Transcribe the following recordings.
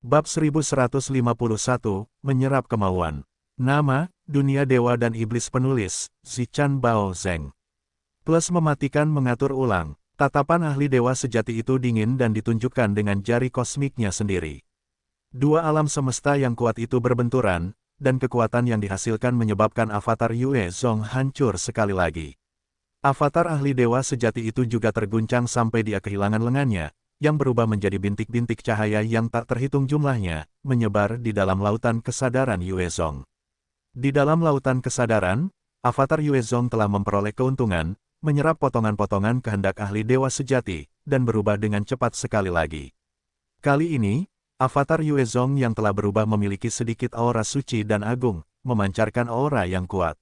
Bab 1151, Menyerap Kemauan. Nama, Dunia Dewa dan Iblis Penulis, Zichan Bao Zeng. Plus mematikan mengatur ulang. Tatapan ahli dewa sejati itu dingin dan ditunjukkan dengan jari kosmiknya sendiri. Dua alam semesta yang kuat itu berbenturan, dan kekuatan yang dihasilkan menyebabkan avatar Yue Zong hancur sekali lagi. Avatar ahli dewa sejati itu juga terguncang sampai dia kehilangan lengannya, yang berubah menjadi bintik-bintik cahaya yang tak terhitung jumlahnya, menyebar di dalam lautan kesadaran Yue Zong. Di dalam lautan kesadaran, avatar Yue Zong telah memperoleh keuntungan, menyerap potongan-potongan kehendak ahli dewa sejati, dan berubah dengan cepat sekali lagi. Kali ini, avatar Yue Zong yang telah berubah memiliki sedikit aura suci dan agung, memancarkan aura yang kuat.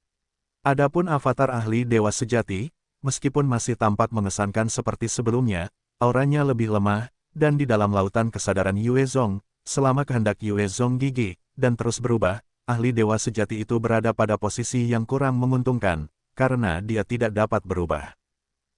Adapun avatar ahli dewa sejati, meskipun masih tampak mengesankan seperti sebelumnya, auranya lebih lemah, dan di dalam lautan kesadaran Yue Zong, selama kehendak Yue Zong gigih, dan terus berubah, ahli dewa sejati itu berada pada posisi yang kurang menguntungkan, karena dia tidak dapat berubah.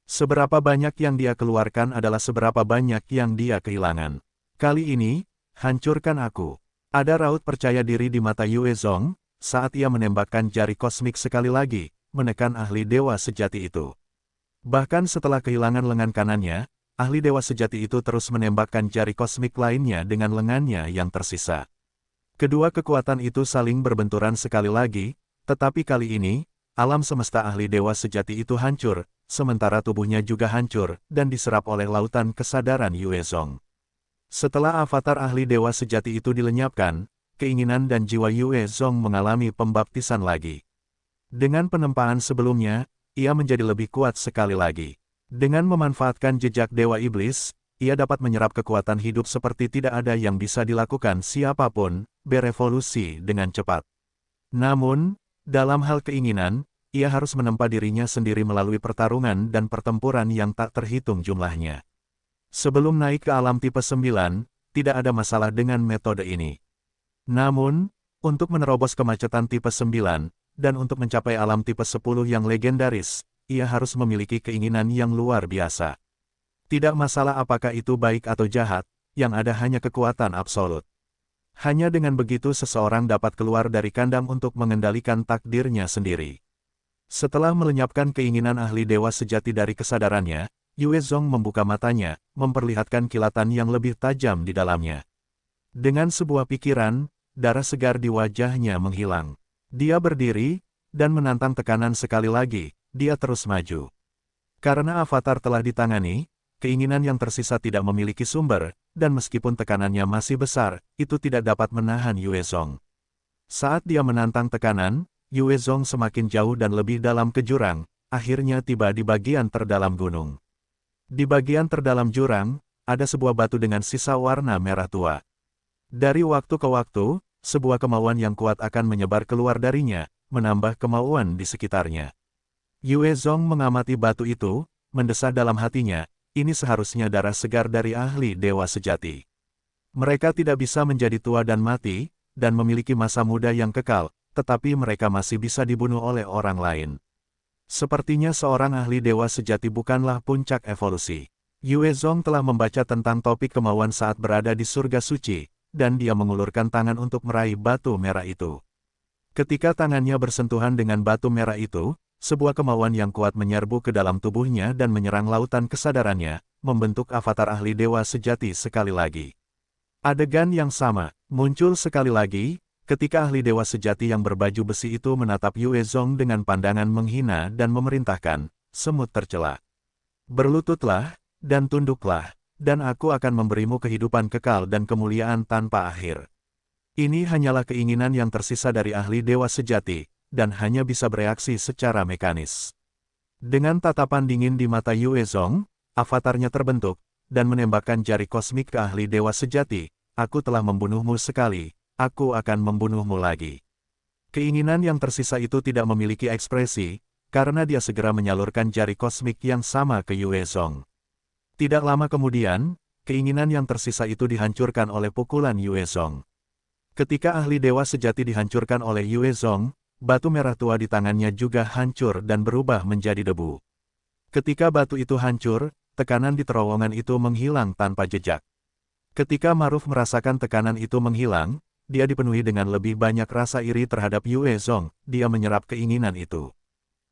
Seberapa banyak yang dia keluarkan adalah seberapa banyak yang dia kehilangan. Kali ini, hancurkan aku. Ada raut percaya diri di mata Yue Zong, saat ia menembakkan jari kosmik sekali lagi, menekan ahli dewa sejati itu. Bahkan setelah kehilangan lengan kanannya, ahli dewa sejati itu terus menembakkan jari kosmik lainnya dengan lengannya yang tersisa. Kedua kekuatan itu saling berbenturan sekali lagi, tetapi kali ini, alam semesta ahli dewa sejati itu hancur, sementara tubuhnya juga hancur, dan diserap oleh lautan kesadaran Yue Zong. Setelah avatar ahli dewa sejati itu dilenyapkan, keinginan dan jiwa Yue Zong mengalami pembaptisan lagi. Dengan penempaan sebelumnya, ia menjadi lebih kuat sekali lagi. Dengan memanfaatkan jejak Dewa Iblis, ia dapat menyerap kekuatan hidup seperti tidak ada yang bisa dilakukan siapapun, berevolusi dengan cepat. Namun, dalam hal keinginan, ia harus menempa dirinya sendiri melalui pertarungan dan pertempuran yang tak terhitung jumlahnya. Sebelum naik ke alam tipe 9, tidak ada masalah dengan metode ini. Namun, untuk menerobos kemacetan tipe 9, dan untuk mencapai alam tipe 10 yang legendaris, ia harus memiliki keinginan yang luar biasa. Tidak masalah apakah itu baik atau jahat, yang ada hanya kekuatan absolut. Hanya dengan begitu seseorang dapat keluar dari kandang untuk mengendalikan takdirnya sendiri. Setelah melenyapkan keinginan ahli dewa sejati dari kesadarannya, Yue Zong membuka matanya, memperlihatkan kilatan yang lebih tajam di dalamnya. Dengan sebuah pikiran, darah segar di wajahnya menghilang. Dia berdiri, dan menantang tekanan sekali lagi. Dia terus maju. Karena avatar telah ditangani, keinginan yang tersisa tidak memiliki sumber, dan meskipun tekanannya masih besar, itu tidak dapat menahan Yue Zong. Saat dia menantang tekanan, Yue Zong semakin jauh dan lebih dalam ke jurang, akhirnya tiba di bagian terdalam gunung. Di bagian terdalam jurang, ada sebuah batu dengan sisa warna merah tua. Dari waktu ke waktu, sebuah kemauan yang kuat akan menyebar keluar darinya, menambah kemauan di sekitarnya. Yue Zong mengamati batu itu, mendesah dalam hatinya, ini seharusnya darah segar dari ahli dewa sejati. Mereka tidak bisa menjadi tua dan mati, dan memiliki masa muda yang kekal, tetapi mereka masih bisa dibunuh oleh orang lain. Sepertinya seorang ahli dewa sejati bukanlah puncak evolusi. Yue Zong telah membaca tentang topik kemauan saat berada di surga suci, dan dia mengulurkan tangan untuk meraih batu merah itu. Ketika tangannya bersentuhan dengan batu merah itu, sebuah kemauan yang kuat menyerbu ke dalam tubuhnya dan menyerang lautan kesadarannya, membentuk avatar ahli dewa sejati sekali lagi. Adegan yang sama, muncul sekali lagi, ketika ahli dewa sejati yang berbaju besi itu menatap Yue Zong dengan pandangan menghina dan memerintahkan, semut tercela. Berlututlah, dan tunduklah, dan aku akan memberimu kehidupan kekal dan kemuliaan tanpa akhir. Ini hanyalah keinginan yang tersisa dari ahli dewa sejati, dan hanya bisa bereaksi secara mekanis. Dengan tatapan dingin di mata Yue Zong, avatarnya terbentuk, dan menembakkan jari kosmik ke ahli dewa sejati, aku telah membunuhmu sekali, aku akan membunuhmu lagi. Keinginan yang tersisa itu tidak memiliki ekspresi, karena dia segera menyalurkan jari kosmik yang sama ke Yue Zong. Tidak lama kemudian, keinginan yang tersisa itu dihancurkan oleh pukulan Yue Zong. Ketika ahli dewa sejati dihancurkan oleh Yue Zong, batu merah tua di tangannya juga hancur dan berubah menjadi debu. Ketika batu itu hancur, tekanan di terowongan itu menghilang tanpa jejak. Ketika Maruf merasakan tekanan itu menghilang, dia dipenuhi dengan lebih banyak rasa iri terhadap Yue Zong, dia menyerap keinginan itu.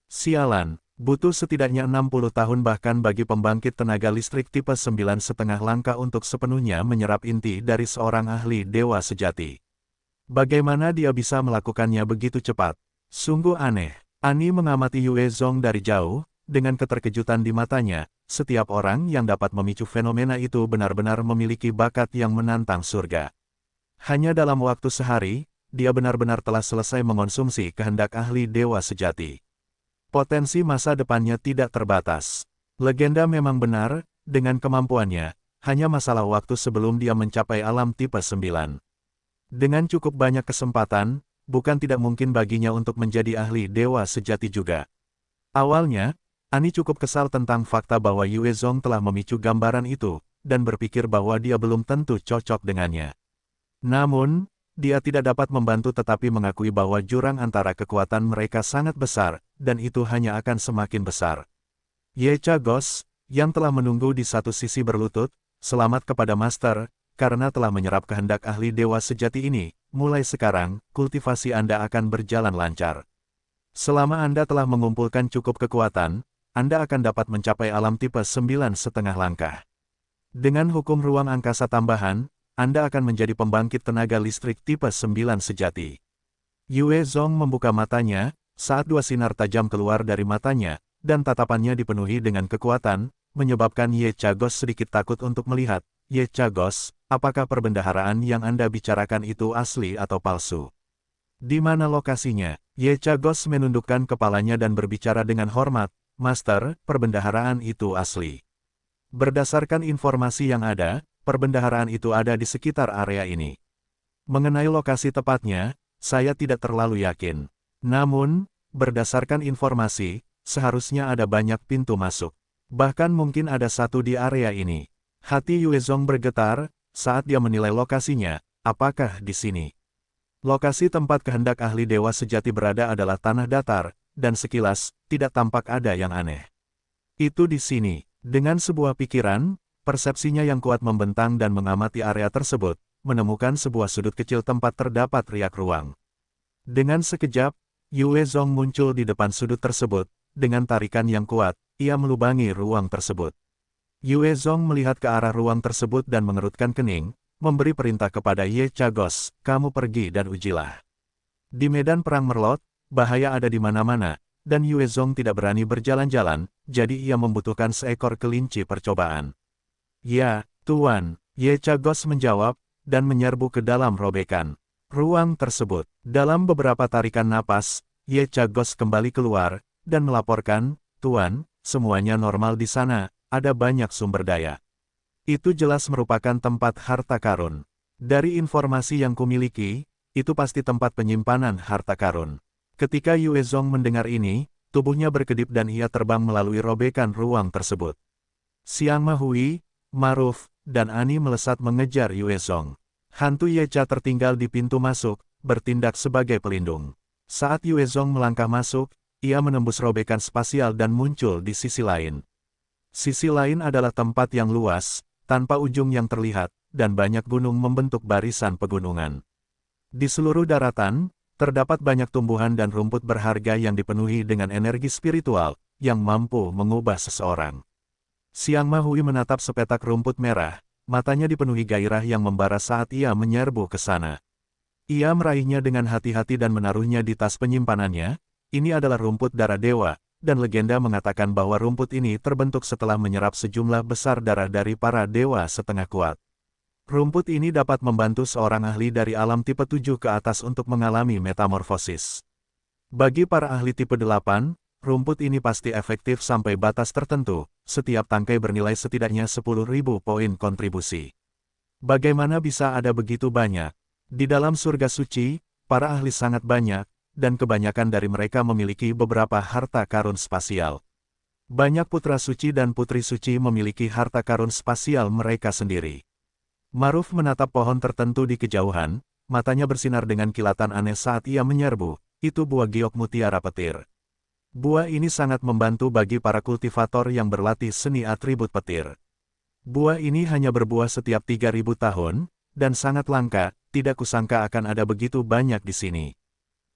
Sialan, butuh setidaknya 60 tahun bahkan bagi pembangkit tenaga listrik tipe 9,5 langkah untuk sepenuhnya menyerap inti dari seorang ahli dewa sejati. Bagaimana dia bisa melakukannya begitu cepat? Sungguh aneh. Ani mengamati Yue Zong dari jauh, dengan keterkejutan di matanya. Setiap orang yang dapat memicu fenomena itu benar-benar memiliki bakat yang menantang surga. Hanya dalam waktu sehari, dia benar-benar telah selesai mengonsumsi kehendak ahli dewa sejati. Potensi masa depannya tidak terbatas. Legenda memang benar, dengan kemampuannya, hanya masalah waktu sebelum dia mencapai alam tipe 9. Dengan cukup banyak kesempatan, bukan tidak mungkin baginya untuk menjadi ahli dewa sejati juga. Awalnya, Ani cukup kesal tentang fakta bahwa Yue Zong telah memicu gambaran itu, dan berpikir bahwa dia belum tentu cocok dengannya. Namun, dia tidak dapat membantu tetapi mengakui bahwa jurang antara kekuatan mereka sangat besar, dan itu hanya akan semakin besar. Ye Chagos, yang telah menunggu di satu sisi berlutut, selamat kepada Master, karena telah menyerap kehendak ahli dewa sejati ini, mulai sekarang, kultivasi Anda akan berjalan lancar. Selama Anda telah mengumpulkan cukup kekuatan, Anda akan dapat mencapai alam tipe 9,5 langkah. Dengan hukum ruang angkasa tambahan, Anda akan menjadi pembangkit tenaga listrik tipe 9 sejati. Yue Zong membuka matanya, saat dua sinar tajam keluar dari matanya, dan tatapannya dipenuhi dengan kekuatan, menyebabkan Ye Chagos sedikit takut untuk melihat. Ye Chagos, apakah perbendaharaan yang Anda bicarakan itu asli atau palsu? Di mana lokasinya? Ye Chagos menundukkan kepalanya dan berbicara dengan hormat. Master, perbendaharaan itu asli. Berdasarkan informasi yang ada, perbendaharaan itu ada di sekitar area ini. Mengenai lokasi tepatnya, saya tidak terlalu yakin. Namun, berdasarkan informasi, seharusnya ada banyak pintu masuk. Bahkan mungkin ada satu di area ini. Hati Yue Zong bergetar, saat dia menilai lokasinya, apakah di sini? Lokasi tempat kehendak ahli dewa sejati berada adalah tanah datar, dan sekilas, tidak tampak ada yang aneh. Itu di sini. Dengan sebuah pikiran, persepsinya yang kuat membentang dan mengamati area tersebut, menemukan sebuah sudut kecil tempat terdapat riak ruang. Dengan sekejap, Yue Zong muncul di depan sudut tersebut, dengan tarikan yang kuat, ia melubangi ruang tersebut. Yue Zong melihat ke arah ruang tersebut dan mengerutkan kening, memberi perintah kepada Ye Chagos, kamu pergi dan ujilah. Di medan perang Merlot, bahaya ada di mana-mana, dan Yue Zong tidak berani berjalan-jalan, jadi ia membutuhkan seekor kelinci percobaan. Ya, Tuan, Ye Chagos menjawab, dan menyerbu ke dalam robekan ruang tersebut. Dalam beberapa tarikan napas, Ye Chagos kembali keluar, dan melaporkan, Tuan, semuanya normal di sana, ada banyak sumber daya. Itu jelas merupakan tempat harta karun. Dari informasi yang kumiliki, itu pasti tempat penyimpanan harta karun. Ketika Yue Zong mendengar ini, tubuhnya berkedip dan ia terbang melalui robekan ruang tersebut. Xiang Mahui, Maruf, dan Ani melesat mengejar Yue Zong. Hantu Ye Cha tertinggal di pintu masuk, bertindak sebagai pelindung. Saat Yue Zong melangkah masuk, ia menembus robekan spasial dan muncul di sisi lain. Sisi lain adalah tempat yang luas, tanpa ujung yang terlihat, dan banyak gunung membentuk barisan pegunungan. Di seluruh daratan, terdapat banyak tumbuhan dan rumput berharga yang dipenuhi dengan energi spiritual, yang mampu mengubah seseorang. Xiang Mahui menatap sepetak rumput merah, matanya dipenuhi gairah yang membara saat ia menyerbu ke sana. Ia meraihnya dengan hati-hati dan menaruhnya di tas penyimpanannya. Ini adalah rumput darah dewa, dan legenda mengatakan bahwa rumput ini terbentuk setelah menyerap sejumlah besar darah dari para dewa setengah kuat. Rumput ini dapat membantu seorang ahli dari alam tipe 7 ke atas untuk mengalami metamorfosis. Bagi para ahli tipe 8, rumput ini pasti efektif sampai batas tertentu, setiap tangkai bernilai setidaknya 10.000 poin kontribusi. Bagaimana bisa ada begitu banyak? Di dalam surga suci, para ahli sangat banyak, dan kebanyakan dari mereka memiliki beberapa harta karun spasial. Banyak putra suci dan putri suci memiliki harta karun spasial mereka sendiri. Maruf menatap pohon tertentu di kejauhan, matanya bersinar dengan kilatan aneh saat ia menyerbu, itu buah giok mutiara petir. Buah ini sangat membantu bagi para kultivator yang berlatih seni atribut petir. Buah ini hanya berbuah setiap 3.000 tahun, dan sangat langka, tidak kusangka akan ada begitu banyak di sini.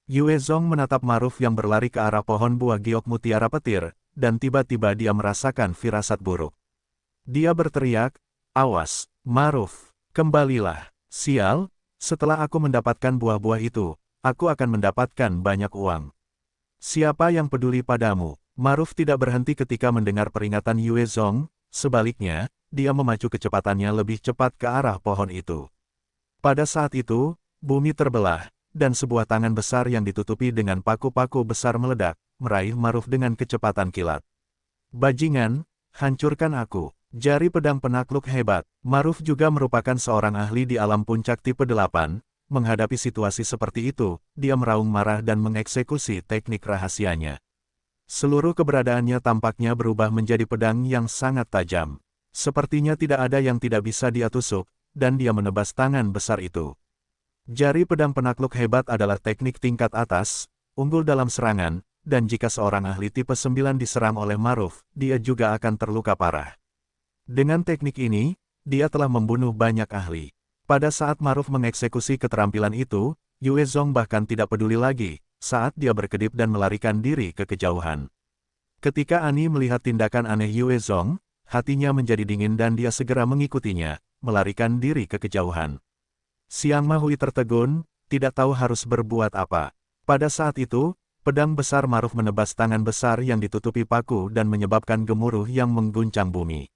Yue Zong menatap Maruf yang berlari ke arah pohon buah giok mutiara petir, dan tiba-tiba dia merasakan firasat buruk. Dia berteriak, "Awas, Maruf, kembalilah. Sial, setelah aku mendapatkan buah-buah itu, aku akan mendapatkan banyak uang. Siapa yang peduli padamu?" Maruf tidak berhenti ketika mendengar peringatan Yue Zong, sebaliknya, dia memacu kecepatannya lebih cepat ke arah pohon itu. Pada saat itu, bumi terbelah, dan sebuah tangan besar yang ditutupi dengan paku-paku besar meledak, meraih Maruf dengan kecepatan kilat. "Bajingan, hancurkan aku." Jari pedang penakluk hebat. Maruf juga merupakan seorang ahli di alam puncak tipe 8, menghadapi situasi seperti itu, dia meraung marah dan mengeksekusi teknik rahasianya. Seluruh keberadaannya tampaknya berubah menjadi pedang yang sangat tajam. Sepertinya tidak ada yang tidak bisa dia tusuk, dan dia menebas tangan besar itu. Jari pedang penakluk hebat adalah teknik tingkat atas, unggul dalam serangan, dan jika seorang ahli tipe 9 diserang oleh Maruf, dia juga akan terluka parah. Dengan teknik ini, dia telah membunuh banyak ahli. Pada saat Maruf mengeksekusi keterampilan itu, Yue Zong bahkan tidak peduli lagi, saat dia berkedip dan melarikan diri ke kejauhan. Ketika Ani melihat tindakan aneh Yue Zong, hatinya menjadi dingin dan dia segera mengikutinya, melarikan diri ke kejauhan. Xiang Mahui tertegun, tidak tahu harus berbuat apa. Pada saat itu, pedang besar Maruf menebas tangan besar yang ditutupi paku dan menyebabkan gemuruh yang mengguncang bumi.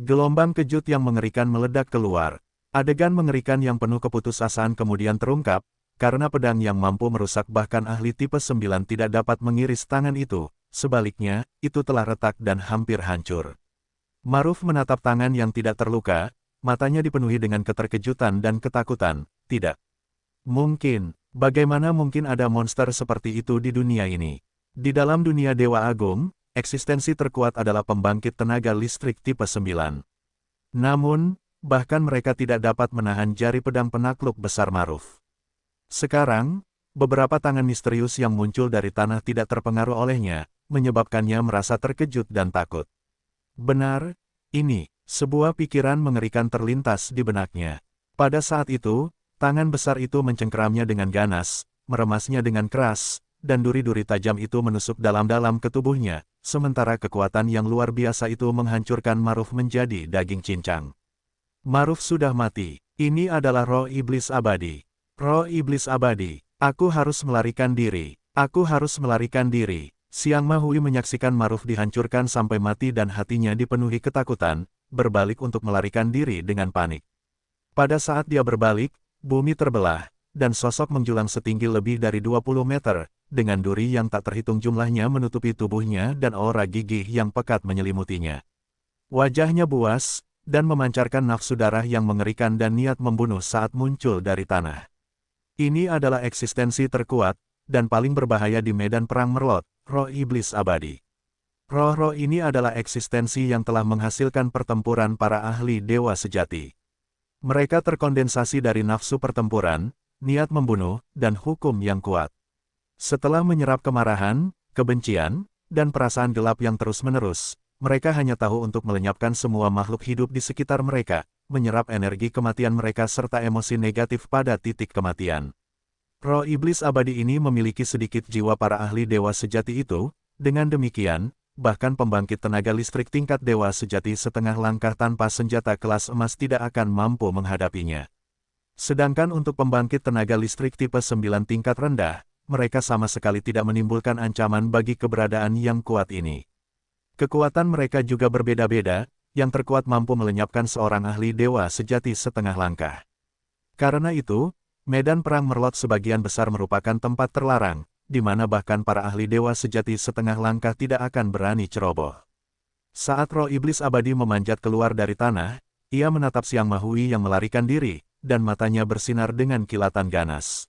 Gelombang kejut yang mengerikan meledak keluar. Adegan mengerikan yang penuh keputusasaan kemudian terungkap, karena pedang yang mampu merusak bahkan ahli tipe 9 tidak dapat mengiris tangan itu, sebaliknya, itu telah retak dan hampir hancur. Maruf menatap tangan yang tidak terluka, matanya dipenuhi dengan keterkejutan dan ketakutan. Tidak mungkin, bagaimana mungkin ada monster seperti itu di dunia ini? Di dalam dunia Dewa Agung, eksistensi terkuat adalah pembangkit tenaga listrik tipe 9. Namun, bahkan mereka tidak dapat menahan jari pedang penakluk besar Maruf. Sekarang, beberapa tangan misterius yang muncul dari tanah tidak terpengaruh olehnya, menyebabkannya merasa terkejut dan takut. Benar, ini, sebuah pikiran mengerikan terlintas di benaknya. Pada saat itu, tangan besar itu mencengkeramnya dengan ganas, meremasnya dengan keras, dan duri-duri tajam itu menusuk dalam-dalam ke tubuhnya, sementara kekuatan yang luar biasa itu menghancurkan Maruf menjadi daging cincang. Maruf sudah mati. Ini adalah roh iblis abadi. Roh iblis abadi. Aku harus melarikan diri. Aku harus melarikan diri. Xiang Mahui menyaksikan Maruf dihancurkan sampai mati dan hatinya dipenuhi ketakutan, berbalik untuk melarikan diri dengan panik. Pada saat dia berbalik, bumi terbelah, dan sosok menjulang setinggi lebih dari 20 meter, dengan duri yang tak terhitung jumlahnya menutupi tubuhnya dan aura gigih yang pekat menyelimutinya. Wajahnya buas, dan memancarkan nafsu darah yang mengerikan dan niat membunuh saat muncul dari tanah. Ini adalah eksistensi terkuat, dan paling berbahaya di medan perang Merlot, roh iblis abadi. Roh-roh ini adalah eksistensi yang telah menghasilkan pertempuran para ahli dewa sejati. Mereka terkondensasi dari nafsu pertempuran, niat membunuh, dan hukum yang kuat. Setelah menyerap kemarahan, kebencian, dan perasaan gelap yang terus-menerus, mereka hanya tahu untuk melenyapkan semua makhluk hidup di sekitar mereka, menyerap energi kematian mereka serta emosi negatif pada titik kematian. Roh iblis abadi ini memiliki sedikit jiwa para ahli dewa sejati itu, dengan demikian, bahkan pembangkit tenaga listrik tingkat dewa sejati setengah langkah tanpa senjata kelas emas tidak akan mampu menghadapinya. Sedangkan untuk pembangkit tenaga listrik tipe 9 tingkat rendah, mereka sama sekali tidak menimbulkan ancaman bagi keberadaan yang kuat ini. Kekuatan mereka juga berbeda-beda, yang terkuat mampu melenyapkan seorang ahli dewa sejati setengah langkah. Karena itu, medan perang Merlot sebagian besar merupakan tempat terlarang, di mana bahkan para ahli dewa sejati setengah langkah tidak akan berani ceroboh. Saat roh iblis abadi memanjat keluar dari tanah, ia menatap Xiang Mahui yang melarikan diri, dan matanya bersinar dengan kilatan ganas.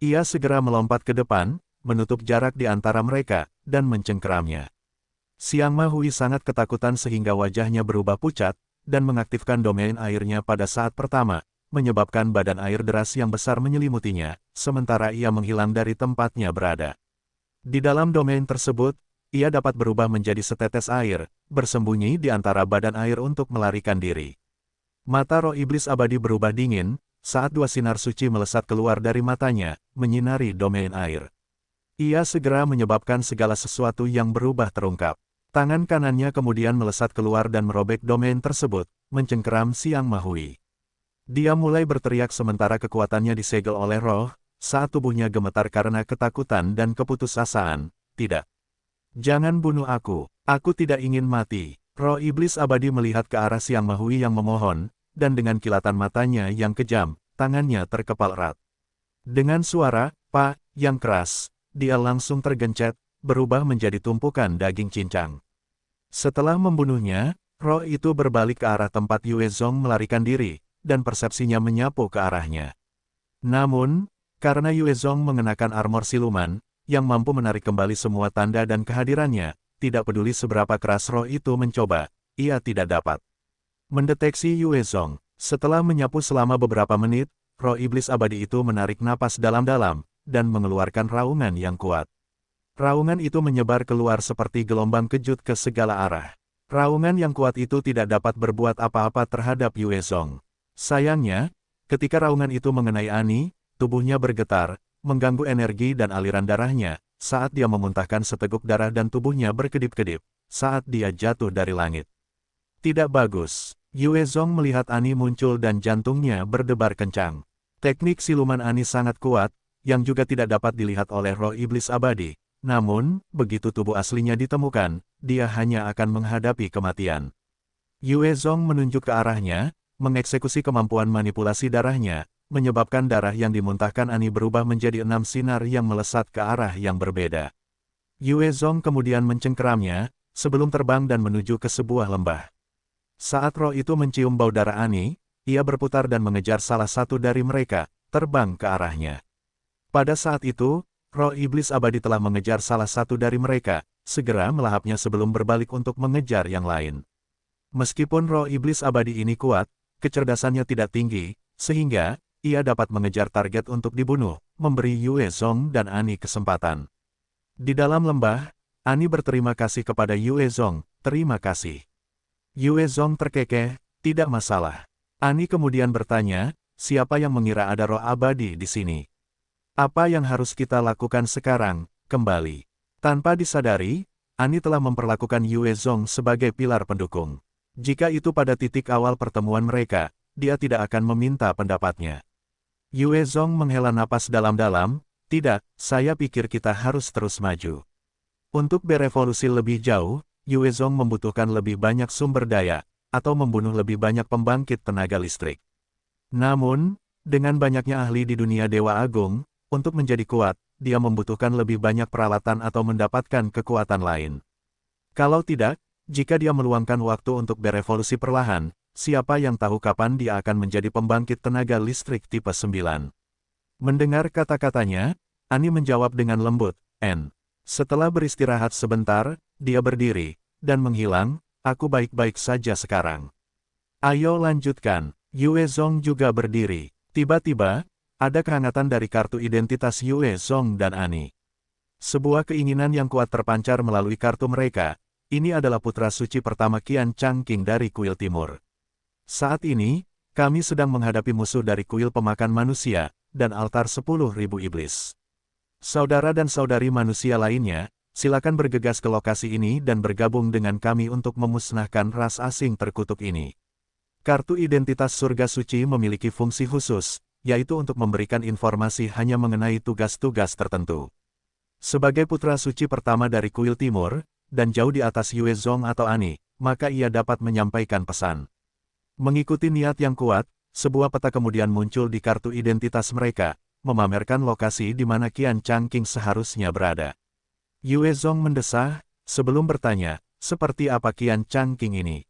Ia segera melompat ke depan, menutup jarak di antara mereka, dan mencengkeramnya. Xiang Mahui sangat ketakutan sehingga wajahnya berubah pucat, dan mengaktifkan domain airnya pada saat pertama, menyebabkan badan air deras yang besar menyelimutinya, sementara ia menghilang dari tempatnya berada. Di dalam domain tersebut, ia dapat berubah menjadi setetes air, bersembunyi di antara badan air untuk melarikan diri. Mata roh iblis abadi berubah dingin, saat dua sinar suci melesat keluar dari matanya, menyinari domain air. Ia segera menyebabkan segala sesuatu yang berubah terungkap. Tangan kanannya kemudian melesat keluar dan merobek domain tersebut, mencengkeram Siang Mahui. Dia mulai berteriak sementara kekuatannya disegel oleh roh, saat tubuhnya gemetar karena ketakutan dan keputusasaan. Tidak. Jangan bunuh aku tidak ingin mati. Roh iblis abadi melihat ke arah Siang Mahui yang memohon, dan dengan kilatan matanya yang kejam, tangannya terkepal erat. Dengan suara, "Pak," yang keras, dia langsung tergencet, berubah menjadi tumpukan daging cincang. Setelah membunuhnya, roh itu berbalik ke arah tempat Yue Zong melarikan diri, dan persepsinya menyapu ke arahnya. Namun, karena Yue Zong mengenakan armor siluman, yang mampu menarik kembali semua tanda dan kehadirannya, tidak peduli seberapa keras roh itu mencoba, ia tidak dapat mendeteksi Yue Zong. Setelah menyapu selama beberapa menit, roh iblis abadi itu menarik napas dalam-dalam, dan mengeluarkan raungan yang kuat. Raungan itu menyebar keluar seperti gelombang kejut ke segala arah. Raungan yang kuat itu tidak dapat berbuat apa-apa terhadap Yue Zong. Sayangnya, ketika raungan itu mengenai Ani, tubuhnya bergetar, mengganggu energi dan aliran darahnya, saat dia memuntahkan seteguk darah dan tubuhnya berkedip-kedip, saat dia jatuh dari langit. Tidak bagus. Yue Zong melihat Ani muncul dan jantungnya berdebar kencang. Teknik siluman Ani sangat kuat, yang juga tidak dapat dilihat oleh roh iblis abadi. Namun, begitu tubuh aslinya ditemukan, dia hanya akan menghadapi kematian. Yue Zong menunjuk ke arahnya, mengeksekusi kemampuan manipulasi darahnya, menyebabkan darah yang dimuntahkan Ani berubah menjadi 6 sinar yang melesat ke arah yang berbeda. Yue Zong kemudian mencengkeramnya, sebelum terbang dan menuju ke sebuah lembah. Saat roh itu mencium bau darah Ani, ia berputar dan mengejar salah satu dari mereka, terbang ke arahnya. Pada saat itu, roh iblis abadi telah mengejar salah satu dari mereka, segera melahapnya sebelum berbalik untuk mengejar yang lain. Meskipun roh iblis abadi ini kuat, kecerdasannya tidak tinggi, sehingga ia dapat mengejar target untuk dibunuh, memberi Yue Zong dan Ani kesempatan. Di dalam lembah, Ani berterima kasih kepada Yue Zong, "Terima kasih." Yue Zong terkekeh, "Tidak masalah." Ani kemudian bertanya, "Siapa yang mengira ada roh abadi di sini? Apa yang harus kita lakukan sekarang?" Kembali. Tanpa disadari, Ani telah memperlakukan Yue Zong sebagai pilar pendukung. Jika itu pada titik awal pertemuan mereka, dia tidak akan meminta pendapatnya. Yue Zong menghela napas dalam-dalam, "Tidak, saya pikir kita harus terus maju. Untuk berevolusi lebih jauh, Yue Zong membutuhkan lebih banyak sumber daya, atau membunuh lebih banyak pembangkit tenaga listrik. Namun, dengan banyaknya ahli di dunia Dewa Agung, untuk menjadi kuat, dia membutuhkan lebih banyak peralatan atau mendapatkan kekuatan lain. Kalau tidak, jika dia meluangkan waktu untuk berevolusi perlahan, siapa yang tahu kapan dia akan menjadi pembangkit tenaga listrik tipe 9. Mendengar kata-katanya, Ani menjawab dengan lembut, "N." Setelah beristirahat sebentar, dia berdiri, dan menghilang, "Aku baik-baik saja sekarang." "Ayo lanjutkan." Yue Zong juga berdiri. Tiba-tiba, ada kehangatan dari kartu identitas Yue Zong dan Ani. Sebuah keinginan yang kuat terpancar melalui kartu mereka. Ini adalah putra suci pertama Qian Changqing dari Kuil Timur. Saat ini, kami sedang menghadapi musuh dari kuil pemakan manusia, dan altar 10.000 iblis. Saudara dan saudari manusia lainnya, silakan bergegas ke lokasi ini dan bergabung dengan kami untuk memusnahkan ras asing terkutuk ini. Kartu identitas surga suci memiliki fungsi khusus, yaitu untuk memberikan informasi hanya mengenai tugas-tugas tertentu. Sebagai putra suci pertama dari Kuil Timur, dan jauh di atas Yue Zong atau Ani, maka ia dapat menyampaikan pesan. Mengikuti niat yang kuat, sebuah peta kemudian muncul di kartu identitas mereka, memamerkan lokasi di mana Qian Changqing seharusnya berada. Yue Zong mendesah, sebelum bertanya, "Seperti apa Qian Changqing ini?"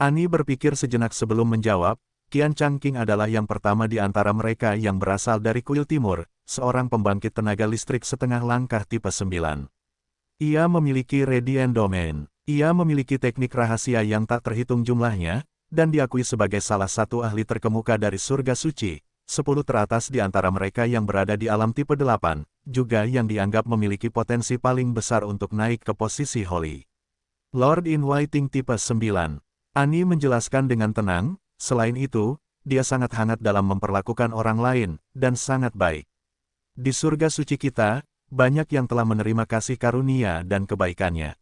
Ani berpikir sejenak sebelum menjawab, "Qian Changqing adalah yang pertama di antara mereka yang berasal dari Kuil Timur, seorang pembangkit tenaga listrik setengah langkah tipe 9. Ia memiliki Radiant Domain. Ia memiliki teknik rahasia yang tak terhitung jumlahnya, dan diakui sebagai salah satu ahli terkemuka dari surga suci, 10 teratas di antara mereka yang berada di alam tipe 8, juga yang dianggap memiliki potensi paling besar untuk naik ke posisi Holy Lord in Waiting tipe 9. Annie menjelaskan dengan tenang, selain itu, dia sangat hangat dalam memperlakukan orang lain, dan sangat baik. Di surga suci kita, banyak yang telah menerima kasih karunia dan kebaikannya.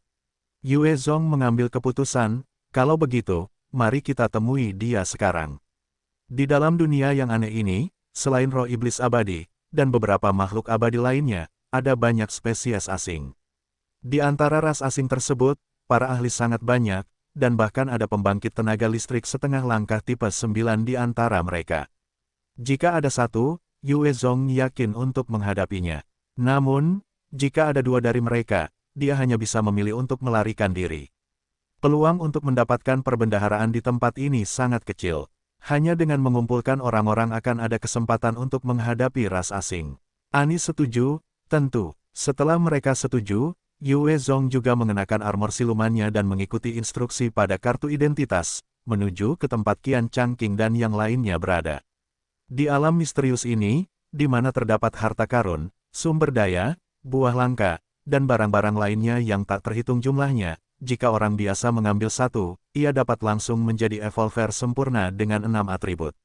Yue Zong mengambil keputusan, kalau begitu, mari kita temui dia sekarang. Di dalam dunia yang aneh ini, selain roh iblis abadi, dan beberapa makhluk abadi lainnya, ada banyak spesies asing. Di antara ras asing tersebut, para ahli sangat banyak, dan bahkan ada pembangkit tenaga listrik setengah langkah tipe 9 di antara mereka. Jika ada satu, Yue Zong yakin untuk menghadapinya. Namun, jika ada dua dari mereka, dia hanya bisa memilih untuk melarikan diri. Peluang untuk mendapatkan perbendaharaan di tempat ini sangat kecil. Hanya dengan mengumpulkan orang-orang akan ada kesempatan untuk menghadapi ras asing. Annie setuju, tentu. Setelah mereka setuju, Yue Zong juga mengenakan armor silumannya dan mengikuti instruksi pada kartu identitas, menuju ke tempat Qian Changqing dan yang lainnya berada. Di alam misterius ini, di mana terdapat harta karun, sumber daya, buah langka, dan barang-barang lainnya yang tak terhitung jumlahnya, jika orang biasa mengambil satu, ia dapat langsung menjadi evolver sempurna dengan 6 atribut.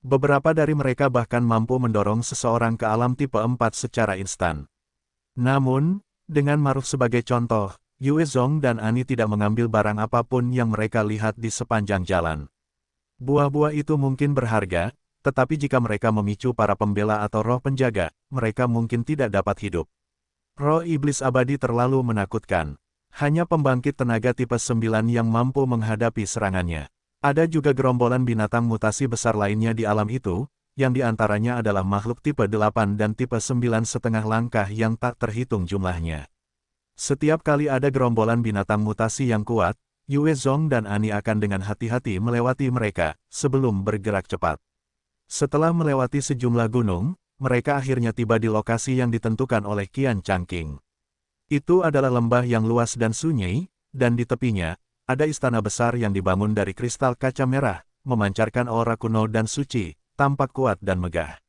Beberapa dari mereka bahkan mampu mendorong seseorang ke alam tipe 4 secara instan. Namun, dengan Maruf sebagai contoh, Yue Zong dan Annie tidak mengambil barang apapun yang mereka lihat di sepanjang jalan. Buah-buah itu mungkin berharga, tetapi jika mereka memicu para pembela atau roh penjaga, mereka mungkin tidak dapat hidup. Roh iblis abadi terlalu menakutkan. Hanya pembangkit tenaga tipe 9 yang mampu menghadapi serangannya. Ada juga gerombolan binatang mutasi besar lainnya di alam itu, yang diantaranya adalah makhluk tipe 8 dan tipe 9 setengah langkah yang tak terhitung jumlahnya. Setiap kali ada gerombolan binatang mutasi yang kuat, Yue Zong dan Annie akan dengan hati-hati melewati mereka, sebelum bergerak cepat. Setelah melewati sejumlah gunung, mereka akhirnya tiba di lokasi yang ditentukan oleh Qian Changqing. Itu adalah lembah yang luas dan sunyi, dan di tepinya, ada istana besar yang dibangun dari kristal kaca merah, memancarkan aura kuno dan suci, tampak kuat dan megah.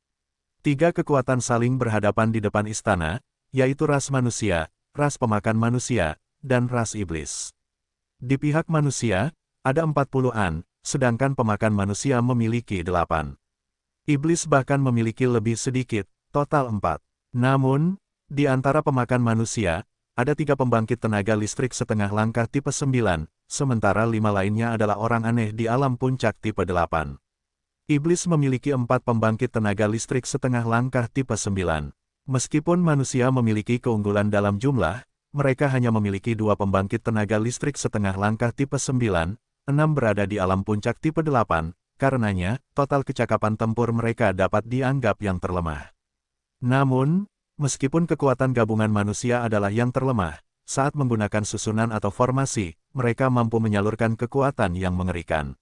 Tiga kekuatan saling berhadapan di depan istana, yaitu ras manusia, ras pemakan manusia, dan ras iblis. Di pihak manusia, ada 40-an, sedangkan pemakan manusia memiliki 8. Iblis bahkan memiliki lebih sedikit, total 4. Namun, di antara pemakan manusia, ada 3 pembangkit tenaga listrik setengah langkah tipe 9, sementara 5 lainnya adalah orang aneh di alam puncak tipe 8. Iblis memiliki 4 pembangkit tenaga listrik setengah langkah tipe 9. Meskipun manusia memiliki keunggulan dalam jumlah, mereka hanya memiliki 2 pembangkit tenaga listrik setengah langkah tipe 9, 6 berada di alam puncak tipe 8, karenanya, total kecakapan tempur mereka dapat dianggap yang terlemah. Namun, meskipun kekuatan gabungan manusia adalah yang terlemah, saat menggunakan susunan atau formasi, mereka mampu menyalurkan kekuatan yang mengerikan.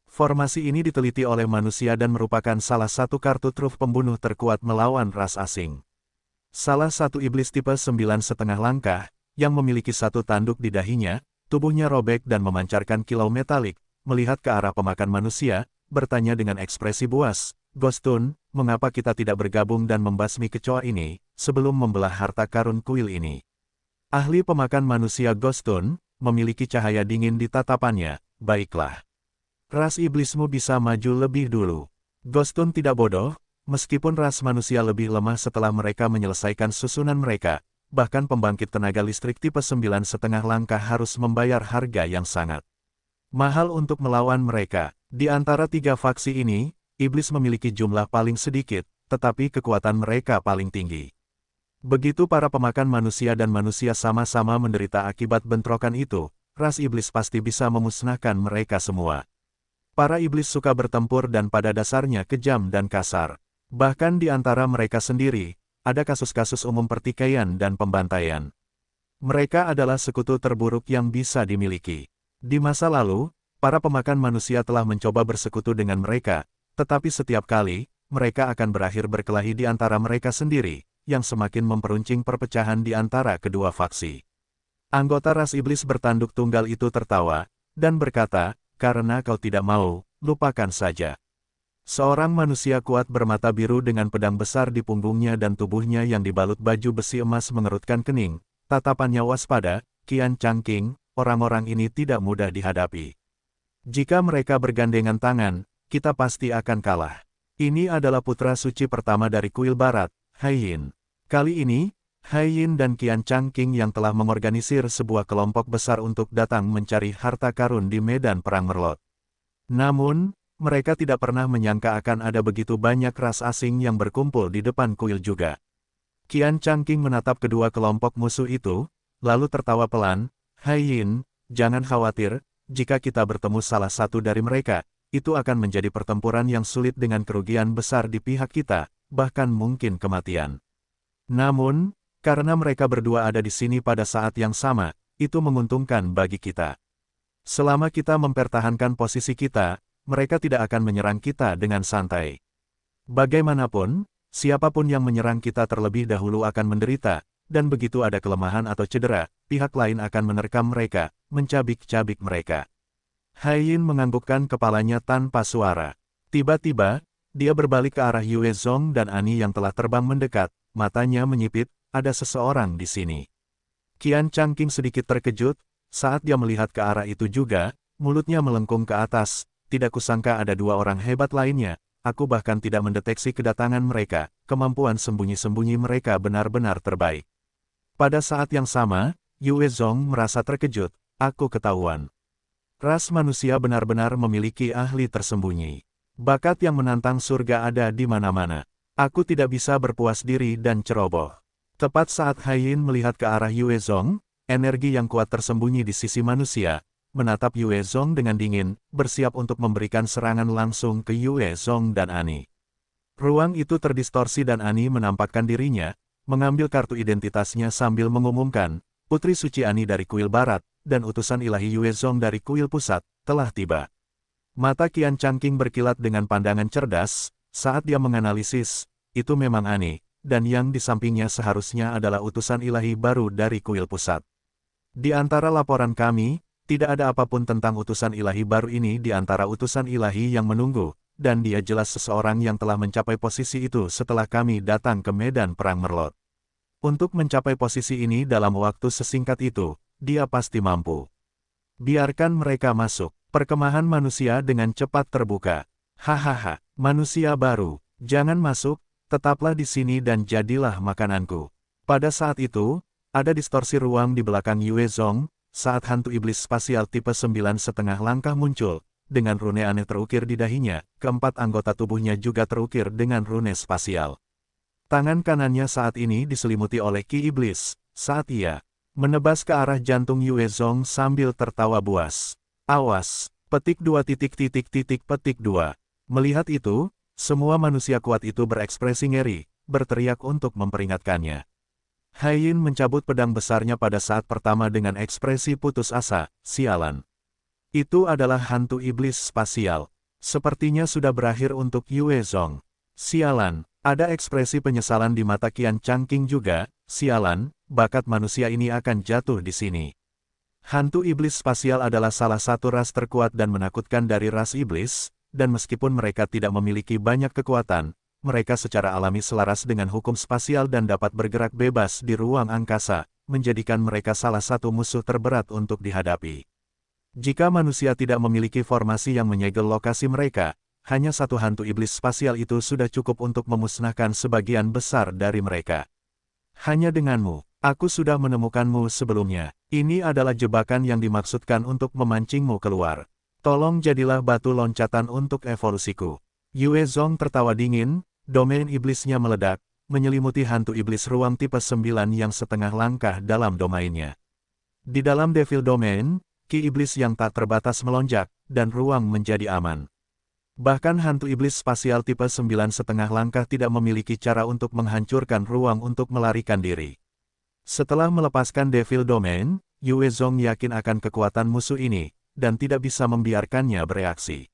Formasi ini diteliti oleh manusia dan merupakan salah satu kartu truf pembunuh terkuat melawan ras asing. Salah satu iblis tipe 9 setengah langkah, yang memiliki 1 tanduk di dahinya, tubuhnya robek dan memancarkan kilau metalik, melihat ke arah pemakan manusia, bertanya dengan ekspresi buas, "Ghostun, mengapa kita tidak bergabung dan membasmi kecoa ini, sebelum membelah harta karun kuil ini?" Ahli pemakan manusia Ghostun, memiliki cahaya dingin di tatapannya, "Baiklah. Ras iblismu bisa maju lebih dulu." Ghostun tidak bodoh, meskipun ras manusia lebih lemah setelah mereka menyelesaikan susunan mereka, bahkan pembangkit tenaga listrik tipe 9 setengah langkah harus membayar harga yang sangat mahal untuk melawan mereka. Di antara 3 faksi ini, iblis memiliki jumlah paling sedikit, tetapi kekuatan mereka paling tinggi. Begitu para pemakan manusia dan manusia sama-sama menderita akibat bentrokan itu, ras iblis pasti bisa memusnahkan mereka semua. Para iblis suka bertempur dan pada dasarnya kejam dan kasar. Bahkan di antara mereka sendiri, ada kasus-kasus umum pertikaian dan pembantaian. Mereka adalah sekutu terburuk yang bisa dimiliki. Di masa lalu, para pemakan manusia telah mencoba bersekutu dengan mereka, tetapi setiap kali, mereka akan berakhir berkelahi di antara mereka sendiri, yang semakin memperuncing perpecahan di antara kedua faksi. Anggota ras iblis bertanduk tunggal itu tertawa, dan berkata, "Karena kau tidak mau, lupakan saja." Seorang manusia kuat bermata biru dengan pedang besar di punggungnya dan tubuhnya yang dibalut baju besi emas mengerutkan kening, tatapannya waspada. Qian Changqing, orang-orang ini tidak mudah dihadapi. Jika mereka bergandengan tangan, kita pasti akan kalah. Ini adalah putra suci pertama dari kuil barat, Haiyin. Kali ini, Haiyin dan Qian Changqing yang telah mengorganisir sebuah kelompok besar untuk datang mencari harta karun di medan perang Merlot. Namun, mereka tidak pernah menyangka akan ada begitu banyak ras asing yang berkumpul di depan kuil juga. Qian Changqing menatap kedua kelompok musuh itu, lalu tertawa pelan, Haiyin, jangan khawatir, jika kita bertemu salah satu dari mereka, itu akan menjadi pertempuran yang sulit dengan kerugian besar di pihak kita, bahkan mungkin kematian. Namun, karena mereka berdua ada di sini pada saat yang sama, itu menguntungkan bagi kita. Selama kita mempertahankan posisi kita, mereka tidak akan menyerang kita dengan santai. Bagaimanapun, siapapun yang menyerang kita terlebih dahulu akan menderita, dan begitu ada kelemahan atau cedera, pihak lain akan menerkam mereka, mencabik-cabik mereka. Haiyin menganggukkan kepalanya tanpa suara. Tiba-tiba, dia berbalik ke arah Yue Zong dan Ani yang telah terbang mendekat, matanya menyipit, ada seseorang di sini. Qian Changqing sedikit terkejut, saat dia melihat ke arah itu juga, mulutnya melengkung ke atas. Tidak kusangka ada dua orang hebat lainnya, aku bahkan tidak mendeteksi kedatangan mereka, kemampuan sembunyi-sembunyi mereka benar-benar terbaik. Pada saat yang sama, Yue Zong merasa terkejut, aku ketahuan. Ras manusia benar-benar memiliki ahli tersembunyi. Bakat yang menantang surga ada di mana-mana. Aku tidak bisa berpuas diri dan ceroboh. Tepat saat Haiyin melihat ke arah Yue Zong, energi yang kuat tersembunyi di sisi manusia, menatap Yue Zong dengan dingin, bersiap untuk memberikan serangan langsung ke Yue Zong dan Ani. Ruang itu terdistorsi dan Ani menampakkan dirinya, mengambil kartu identitasnya sambil mengumumkan, Putri Suci Ani dari Kuil Barat, dan utusan ilahi Yue Zong dari Kuil Pusat, telah tiba. Mata Qian Changqing berkilat dengan pandangan cerdas, saat dia menganalisis, itu memang Ani, dan yang di sampingnya seharusnya adalah utusan ilahi baru dari Kuil Pusat. Di antara laporan kami, tidak ada apapun tentang utusan ilahi baru ini di antara utusan ilahi yang menunggu, dan dia jelas seseorang yang telah mencapai posisi itu setelah kami datang ke medan perang Merlot. Untuk mencapai posisi ini dalam waktu sesingkat itu, dia pasti mampu. Biarkan mereka masuk. Perkemahan manusia dengan cepat terbuka. Hahaha, manusia baru, jangan masuk, tetaplah di sini dan jadilah makananku. Pada saat itu, ada distorsi ruang di belakang Yue Zong. Saat hantu iblis spasial tipe 9,5 langkah muncul, dengan rune aneh terukir di dahinya, keempat anggota tubuhnya juga terukir dengan rune spasial. Tangan kanannya saat ini diselimuti oleh ki iblis, saat ia menebas ke arah jantung Yue Zong sambil tertawa buas. Awas, petik 2. Melihat itu, semua manusia kuat itu berekspresi ngeri, berteriak untuk memperingatkannya. Haiyin mencabut pedang besarnya pada saat pertama dengan ekspresi putus asa, sialan. Itu adalah hantu iblis spasial. Sepertinya sudah berakhir untuk Yue Zong. Sialan, ada ekspresi penyesalan di mata Qian Changqing juga, sialan, bakat manusia ini akan jatuh di sini. Hantu iblis spasial adalah salah satu ras terkuat dan menakutkan dari ras iblis, dan meskipun mereka tidak memiliki banyak kekuatan, mereka secara alami selaras dengan hukum spasial dan dapat bergerak bebas di ruang angkasa, menjadikan mereka salah satu musuh terberat untuk dihadapi. Jika manusia tidak memiliki formasi yang menyegel lokasi mereka, hanya satu hantu iblis spasial itu sudah cukup untuk memusnahkan sebagian besar dari mereka. Hanya denganmu, aku sudah menemukanmu sebelumnya. Ini adalah jebakan yang dimaksudkan untuk memancingmu keluar. Tolong jadilah batu loncatan untuk evolusiku. Yue Zong tertawa dingin. Domain iblisnya meledak, menyelimuti hantu iblis ruang tipe 9 yang setengah langkah dalam domainnya. Di dalam Devil Domain, ki iblis yang tak terbatas melonjak, dan ruang menjadi aman. Bahkan hantu iblis spasial tipe 9 setengah langkah tidak memiliki cara untuk menghancurkan ruang untuk melarikan diri. Setelah melepaskan Devil Domain, Yue Zong yakin akan kekuatan musuh ini, dan tidak bisa membiarkannya bereaksi.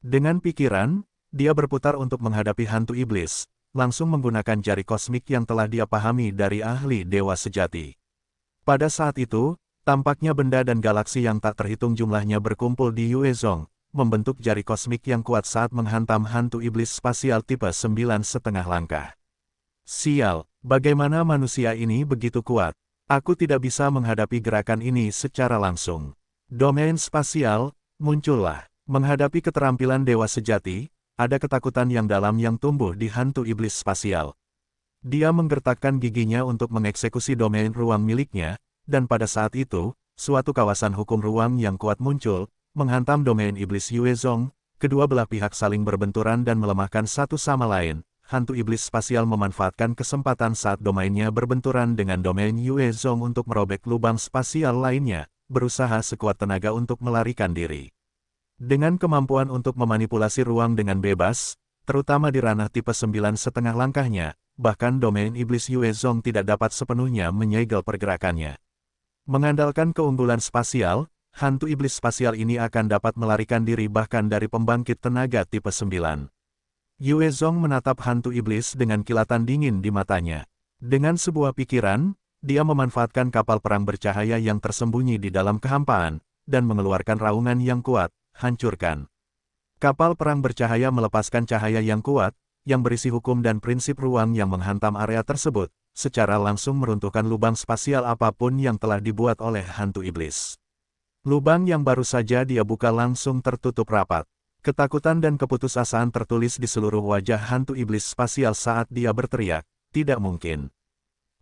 Dengan pikiran, dia berputar untuk menghadapi hantu iblis, langsung menggunakan jari kosmik yang telah dia pahami dari ahli dewa sejati. Pada saat itu, tampaknya benda dan galaksi yang tak terhitung jumlahnya berkumpul di Yue Zong, membentuk jari kosmik yang kuat saat menghantam hantu iblis spasial tipe 9,5 langkah. Sial, bagaimana manusia ini begitu kuat? Aku tidak bisa menghadapi gerakan ini secara langsung. Domain spasial, muncullah. Menghadapi keterampilan dewa sejati, ada ketakutan yang dalam yang tumbuh di hantu iblis spasial. Dia menggertakkan giginya untuk mengeksekusi domain ruang miliknya, dan pada saat itu, suatu kawasan hukum ruang yang kuat muncul, menghantam domain iblis Yue Zong. Kedua belah pihak saling berbenturan dan melemahkan satu sama lain. Hantu iblis spasial memanfaatkan kesempatan saat domainnya berbenturan dengan domain Yue Zong untuk merobek lubang spasial lainnya, berusaha sekuat tenaga untuk melarikan diri. Dengan kemampuan untuk memanipulasi ruang dengan bebas, terutama di ranah tipe 9,5 langkahnya, bahkan domain iblis Yue Zong tidak dapat sepenuhnya menyegel pergerakannya. Mengandalkan keunggulan spasial, hantu iblis spasial ini akan dapat melarikan diri bahkan dari pembangkit tenaga tipe 9. Yue Zong menatap hantu iblis dengan kilatan dingin di matanya. Dengan sebuah pikiran, dia memanfaatkan kapal perang bercahaya yang tersembunyi di dalam kehampaan, dan mengeluarkan raungan yang kuat, hancurkan. Kapal perang bercahaya melepaskan cahaya yang kuat, yang berisi hukum dan prinsip ruang yang menghantam area tersebut, secara langsung meruntuhkan lubang spasial apapun yang telah dibuat oleh hantu iblis. Lubang yang baru saja dia buka langsung tertutup rapat. Ketakutan dan keputusasaan tertulis di seluruh wajah hantu iblis spasial saat dia berteriak, "Tidak mungkin.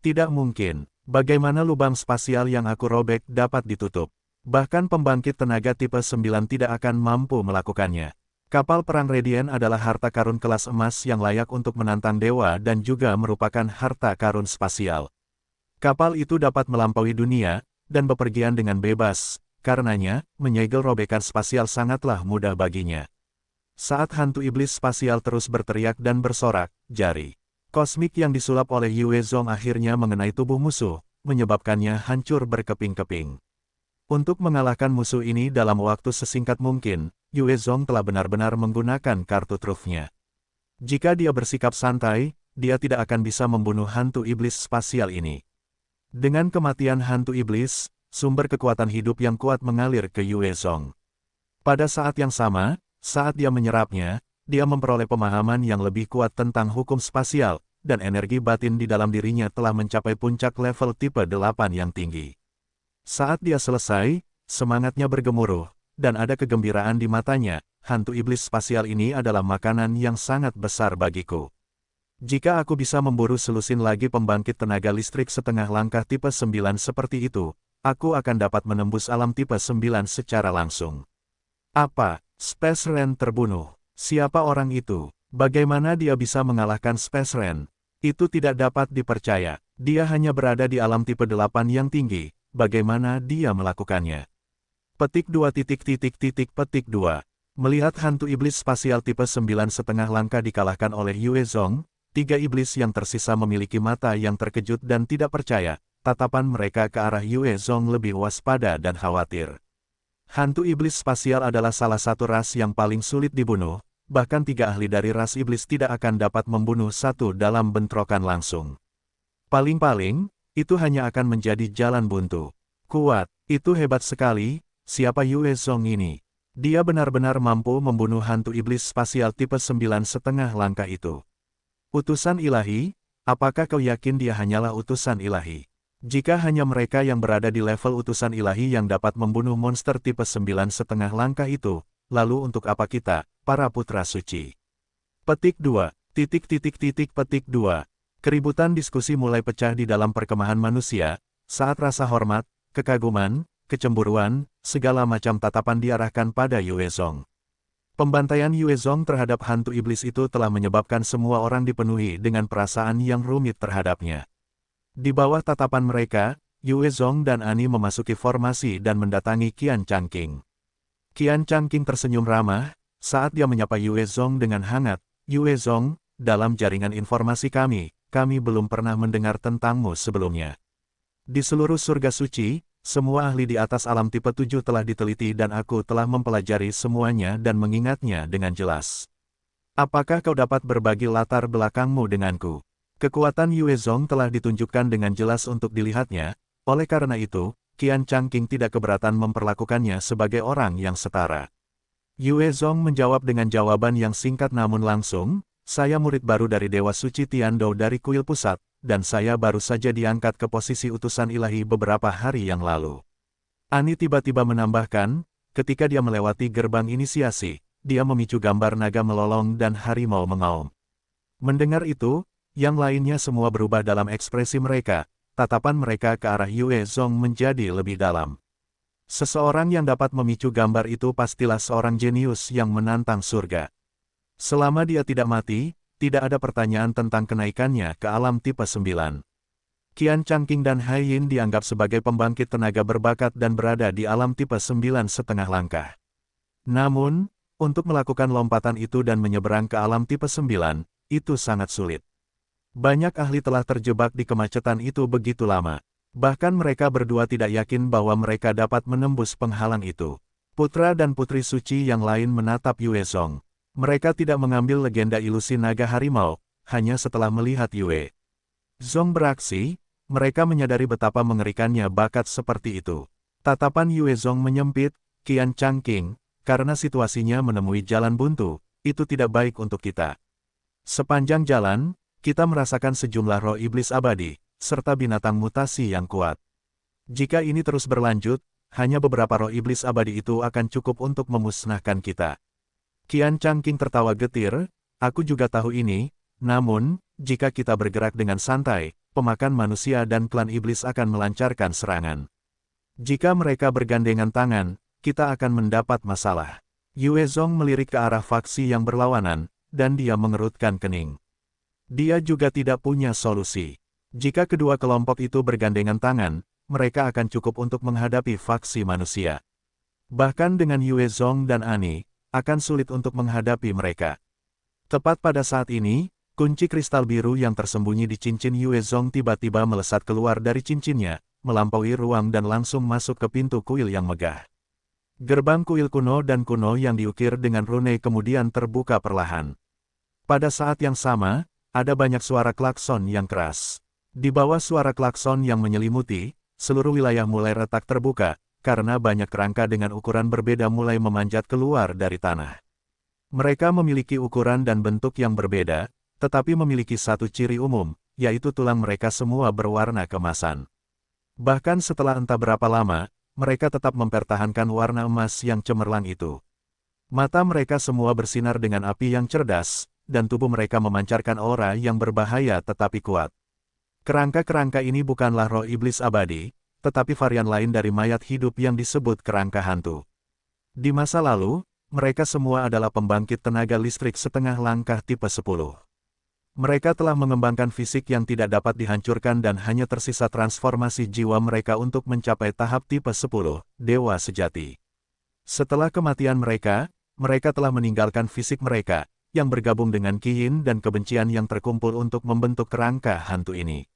Tidak mungkin. Bagaimana lubang spasial yang aku robek dapat ditutup? Bahkan pembangkit tenaga tipe 9 tidak akan mampu melakukannya." Kapal perang Radiant adalah harta karun kelas emas yang layak untuk menantang dewa dan juga merupakan harta karun spasial. Kapal itu dapat melampaui dunia, dan bepergian dengan bebas. Karenanya, menyegel robekan spasial sangatlah mudah baginya. Saat hantu iblis spasial terus berteriak dan bersorak, jari kosmik yang disulap oleh Yue Zong akhirnya mengenai tubuh musuh, menyebabkannya hancur berkeping-keping. Untuk mengalahkan musuh ini dalam waktu sesingkat mungkin, Yue Zong telah benar-benar menggunakan kartu trufnya. Jika dia bersikap santai, dia tidak akan bisa membunuh hantu iblis spasial ini. Dengan kematian hantu iblis, sumber kekuatan hidup yang kuat mengalir ke Yue Zong. Pada saat yang sama, saat dia menyerapnya, dia memperoleh pemahaman yang lebih kuat tentang hukum spasial, dan energi batin di dalam dirinya telah mencapai puncak level tipe 8 yang tinggi. Saat dia selesai, semangatnya bergemuruh, dan ada kegembiraan di matanya. Hantu iblis spasial ini adalah makanan yang sangat besar bagiku. Jika aku bisa memburu selusin lagi pembangkit tenaga listrik setengah langkah tipe 9 seperti itu, aku akan dapat menembus alam tipe 9 secara langsung. Apa? Space Ren terbunuh. Siapa orang itu? Bagaimana dia bisa mengalahkan Space Ren? Itu tidak dapat dipercaya. Dia hanya berada di alam tipe 8 yang tinggi. Bagaimana dia melakukannya? Petik 2. Melihat hantu iblis spasial tipe 9,5 langkah dikalahkan oleh Yue Zong, tiga iblis yang tersisa memiliki mata yang terkejut dan tidak percaya. Tatapan mereka ke arah Yue Zong lebih waspada dan khawatir. Hantu iblis spasial adalah salah satu ras yang paling sulit dibunuh, bahkan tiga ahli dari ras iblis tidak akan dapat membunuh satu dalam bentrokan langsung. Paling-paling, itu hanya akan menjadi jalan buntu. Kuat, itu hebat sekali. Siapa Yue Zong ini? Dia benar-benar mampu membunuh hantu iblis spasial tipe 9,5 langkah itu. Utusan ilahi? Apakah kau yakin dia hanyalah utusan ilahi? Jika hanya mereka yang berada di level utusan ilahi yang dapat membunuh monster tipe 9,5 langkah itu, lalu untuk apa kita, para putra suci? Petik 2. Petik 2. Keributan diskusi mulai pecah di dalam perkemahan manusia, saat rasa hormat, kekaguman, kecemburuan, segala macam tatapan diarahkan pada Yue Zong. Pembantaian Yue Zong terhadap hantu iblis itu telah menyebabkan semua orang dipenuhi dengan perasaan yang rumit terhadapnya. Di bawah tatapan mereka, Yue Zong dan Ani memasuki formasi dan mendatangi Qian Changqing. Qian Changqing tersenyum ramah, saat dia menyapa Yue Zong dengan hangat. Yue Zong, dalam jaringan informasi kami belum pernah mendengar tentangmu sebelumnya. Di seluruh surga suci, semua ahli di atas alam tipe 7 telah diteliti dan aku telah mempelajari semuanya dan mengingatnya dengan jelas. Apakah kau dapat berbagi latar belakangmu denganku? Kekuatan Yue Zong telah ditunjukkan dengan jelas untuk dilihatnya, oleh karena itu, Qian Changqing tidak keberatan memperlakukannya sebagai orang yang setara. Yue Zong menjawab dengan jawaban yang singkat namun langsung, saya murid baru dari Dewa Suci Tiandou dari Kuil Pusat, dan saya baru saja diangkat ke posisi utusan ilahi beberapa hari yang lalu. Ani tiba-tiba menambahkan, ketika dia melewati gerbang inisiasi, dia memicu gambar naga melolong dan harimau mengaum. Mendengar itu, yang lainnya semua berubah dalam ekspresi mereka, tatapan mereka ke arah Yue Zong menjadi lebih dalam. Seseorang yang dapat memicu gambar itu pastilah seorang jenius yang menantang surga. Selama dia tidak mati, tidak ada pertanyaan tentang kenaikannya ke alam tipe 9. Qian Changqing dan Hai Yin dianggap sebagai pembangkit tenaga berbakat dan berada di alam tipe 9,5 langkah. Namun, untuk melakukan lompatan itu dan menyeberang ke alam tipe 9, itu sangat sulit. Banyak ahli telah terjebak di kemacetan itu begitu lama. Bahkan mereka berdua tidak yakin bahwa mereka dapat menembus penghalang itu. Putra dan putri suci yang lain menatap Yue Zong. Mereka tidak mengambil legenda ilusi naga harimau, hanya setelah melihat Yue Zong beraksi, mereka menyadari betapa mengerikannya bakat seperti itu. Tatapan Yue Zong menyempit, Qian Changqing, karena situasinya menemui jalan buntu, itu tidak baik untuk kita. Sepanjang jalan, kita merasakan sejumlah roh iblis abadi, serta binatang mutasi yang kuat. Jika ini terus berlanjut, hanya beberapa roh iblis abadi itu akan cukup untuk memusnahkan kita. Qian Changqing tertawa getir, aku juga tahu ini, namun, jika kita bergerak dengan santai, pemakan manusia dan klan iblis akan melancarkan serangan. Jika mereka bergandengan tangan, kita akan mendapat masalah. Yue Zong melirik ke arah faksi yang berlawanan, dan dia mengerutkan kening. Dia juga tidak punya solusi. Jika kedua kelompok itu bergandengan tangan, mereka akan cukup untuk menghadapi faksi manusia. Bahkan dengan Yue Zong dan Ani, akan sulit untuk menghadapi mereka. Tepat pada saat ini, kunci kristal biru yang tersembunyi di cincin Yue Zong tiba-tiba melesat keluar dari cincinnya, melampaui ruang dan langsung masuk ke pintu kuil yang megah. Gerbang kuil kuno dan kuno yang diukir dengan rune kemudian terbuka perlahan. Pada saat yang sama, ada banyak suara klakson yang keras. Di bawah suara klakson yang menyelimuti, seluruh wilayah mulai retak terbuka, karena banyak kerangka dengan ukuran berbeda mulai memanjat keluar dari tanah. Mereka memiliki ukuran dan bentuk yang berbeda, tetapi memiliki satu ciri umum, yaitu tulang mereka semua berwarna kemasan. Bahkan setelah entah berapa lama, mereka tetap mempertahankan warna emas yang cemerlang itu. Mata mereka semua bersinar dengan api yang cerdas, dan tubuh mereka memancarkan aura yang berbahaya tetapi kuat. Kerangka-kerangka ini bukanlah roh iblis abadi, tetapi varian lain dari mayat hidup yang disebut kerangka hantu. Di masa lalu, mereka semua adalah pembangkit tenaga listrik setengah langkah tipe 10. Mereka telah mengembangkan fisik yang tidak dapat dihancurkan dan hanya tersisa transformasi jiwa mereka untuk mencapai tahap tipe 10, dewa sejati. Setelah kematian mereka, mereka telah meninggalkan fisik mereka, yang bergabung dengan Qin dan kebencian yang terkumpul untuk membentuk kerangka hantu ini.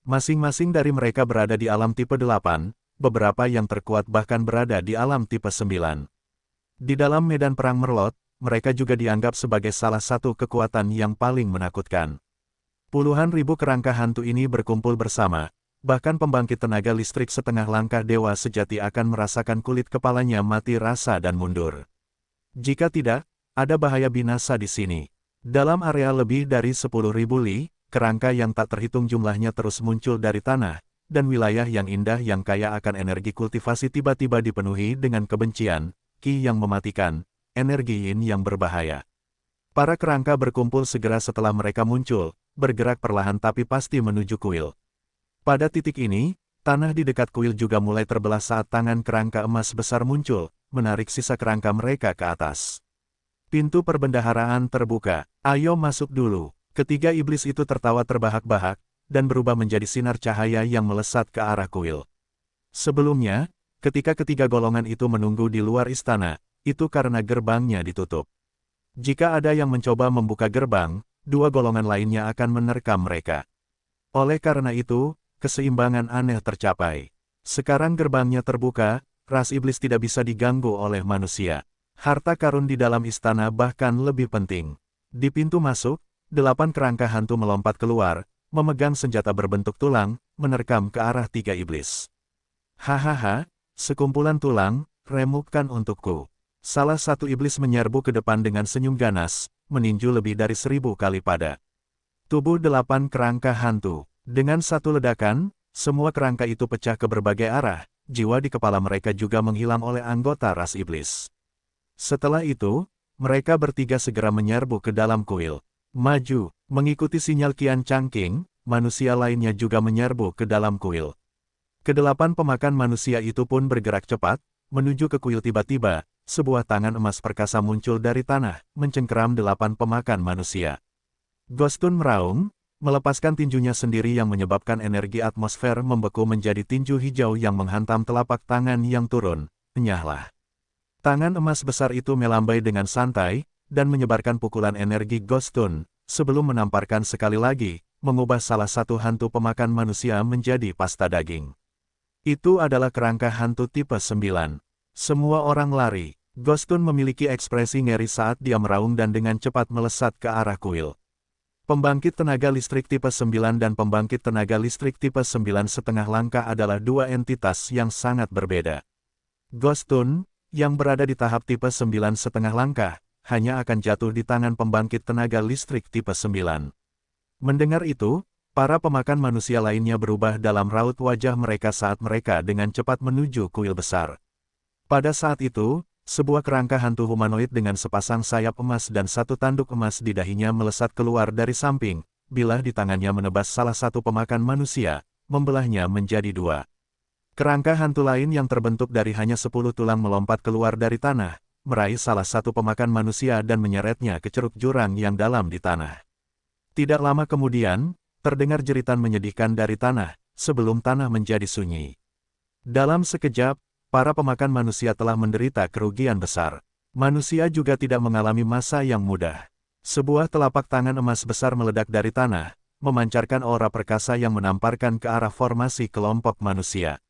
Masing-masing dari mereka berada di alam tipe 8, beberapa yang terkuat bahkan berada di alam tipe 9. Di dalam medan perang Merlot, mereka juga dianggap sebagai salah satu kekuatan yang paling menakutkan. Puluhan ribu kerangka hantu ini berkumpul bersama, bahkan pembangkit tenaga listrik setengah langkah dewa sejati akan merasakan kulit kepalanya mati rasa dan mundur. Jika tidak, ada bahaya binasa di sini. Dalam area lebih dari 10.000 li, kerangka yang tak terhitung jumlahnya terus muncul dari tanah, dan wilayah yang indah yang kaya akan energi kultivasi tiba-tiba dipenuhi dengan kebencian, Qi yang mematikan, energi yin yang berbahaya. Para kerangka berkumpul segera setelah mereka muncul, bergerak perlahan tapi pasti menuju kuil. Pada titik ini, tanah di dekat kuil juga mulai terbelah saat tangan kerangka emas besar muncul, menarik sisa kerangka mereka ke atas. Pintu perbendaharaan terbuka. Ayo masuk dulu. Ketiga iblis itu tertawa terbahak-bahak, dan berubah menjadi sinar cahaya yang melesat ke arah kuil. Sebelumnya, ketika ketiga golongan itu menunggu di luar istana, itu karena gerbangnya ditutup. Jika ada yang mencoba membuka gerbang, dua golongan lainnya akan menerkam mereka. Oleh karena itu, keseimbangan aneh tercapai. Sekarang gerbangnya terbuka, ras iblis tidak bisa diganggu oleh manusia. Harta karun di dalam istana bahkan lebih penting. Di pintu masuk, 8 kerangka hantu melompat keluar, memegang senjata berbentuk tulang, menerkam ke arah 3 iblis. Hahaha, sekumpulan tulang, remukkan untukku. Salah satu iblis menyerbu ke depan dengan senyum ganas, meninju lebih dari 1000 kali pada tubuh 8 kerangka hantu. Dengan satu ledakan, semua kerangka itu pecah ke berbagai arah, jiwa di kepala mereka juga menghilang oleh anggota ras iblis. Setelah itu, mereka bertiga segera menyerbu ke dalam kuil. Maju, mengikuti sinyal Qian Changqing, manusia lainnya juga menyerbu ke dalam kuil. Kedelapan pemakan manusia itu pun bergerak cepat, menuju ke kuil. Tiba-tiba, sebuah tangan emas perkasa muncul dari tanah, mencengkeram 8 pemakan manusia. Ghostun meraung, melepaskan tinjunya sendiri yang menyebabkan energi atmosfer membeku menjadi tinju hijau yang menghantam telapak tangan yang turun. Enyahlah. Tangan emas besar itu melambai dengan santai, dan menyebarkan pukulan energi Ghostun, sebelum menamparkan sekali lagi, mengubah salah satu hantu pemakan manusia menjadi pasta daging. Itu adalah kerangka hantu tipe 9. Semua orang lari. Ghostun memiliki ekspresi ngeri saat dia meraung dan dengan cepat melesat ke arah kuil. Pembangkit tenaga listrik tipe 9 dan pembangkit tenaga listrik tipe 9,5 langkah adalah dua entitas yang sangat berbeda. Ghostun, yang berada di tahap tipe 9,5 langkah, hanya akan jatuh di tangan pembangkit tenaga listrik tipe 9. Mendengar itu, para pemakan manusia lainnya berubah dalam raut wajah mereka saat mereka dengan cepat menuju kuil besar. Pada saat itu, sebuah kerangka hantu humanoid dengan sepasang sayap emas dan satu tanduk emas di dahinya melesat keluar dari samping, bilah di tangannya menebas salah satu pemakan manusia, membelahnya menjadi dua. Kerangka hantu lain yang terbentuk dari hanya 10 tulang melompat keluar dari tanah, meraih salah satu pemakan manusia dan menyeretnya ke ceruk jurang yang dalam di tanah. Tidak lama kemudian, terdengar jeritan menyedihkan dari tanah, sebelum tanah menjadi sunyi. Dalam sekejap, para pemakan manusia telah menderita kerugian besar. Manusia juga tidak mengalami masa yang mudah. Sebuah telapak tangan emas besar meledak dari tanah, memancarkan aura perkasa yang menamparkan ke arah formasi kelompok manusia.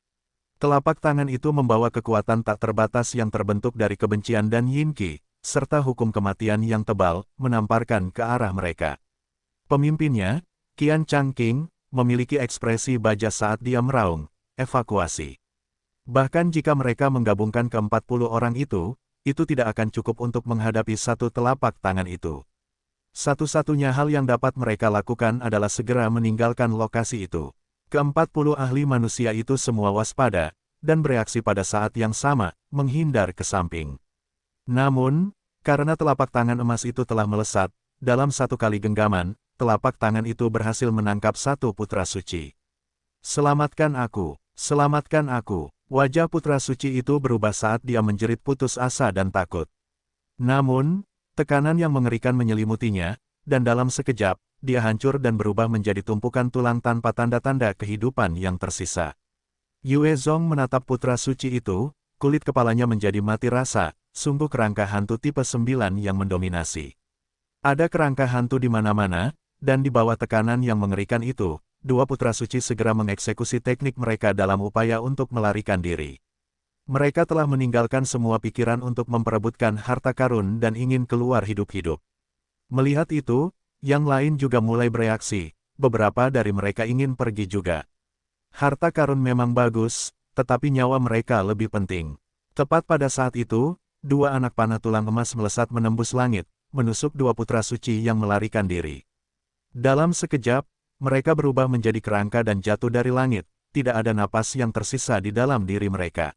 Telapak tangan itu membawa kekuatan tak terbatas yang terbentuk dari kebencian dan Yin Qi, serta hukum kematian yang tebal, menamparkan ke arah mereka. Pemimpinnya, Qian Changqing, memiliki ekspresi baja saat dia meraung, evakuasi. Bahkan jika mereka menggabungkan ke-40 orang itu tidak akan cukup untuk menghadapi satu telapak tangan itu. Satu-satunya hal yang dapat mereka lakukan adalah segera meninggalkan lokasi itu. Ke-40 ahli manusia itu semua waspada, dan bereaksi pada saat yang sama, menghindar ke samping. Namun, karena telapak tangan emas itu telah melesat, dalam satu kali genggaman, telapak tangan itu berhasil menangkap satu putra suci. Selamatkan aku, selamatkan aku. Wajah putra suci itu berubah saat dia menjerit putus asa dan takut. Namun, tekanan yang mengerikan menyelimutinya, dan dalam sekejap, dia hancur dan berubah menjadi tumpukan tulang tanpa tanda-tanda kehidupan yang tersisa. Yue Zong menatap putra suci itu, kulit kepalanya menjadi mati rasa, sungguh kerangka hantu tipe 9 yang mendominasi. Ada kerangka hantu di mana-mana, dan di bawah tekanan yang mengerikan itu, dua putra suci segera mengeksekusi teknik mereka dalam upaya untuk melarikan diri. Mereka telah meninggalkan semua pikiran untuk memperebutkan harta karun dan ingin keluar hidup-hidup. Melihat itu, yang lain juga mulai bereaksi, beberapa dari mereka ingin pergi juga. Harta karun memang bagus, tetapi nyawa mereka lebih penting. Tepat pada saat itu, dua anak panah tulang emas melesat menembus langit, menusuk dua putra suci yang melarikan diri. Dalam sekejap, mereka berubah menjadi kerangka dan jatuh dari langit, tidak ada napas yang tersisa di dalam diri mereka.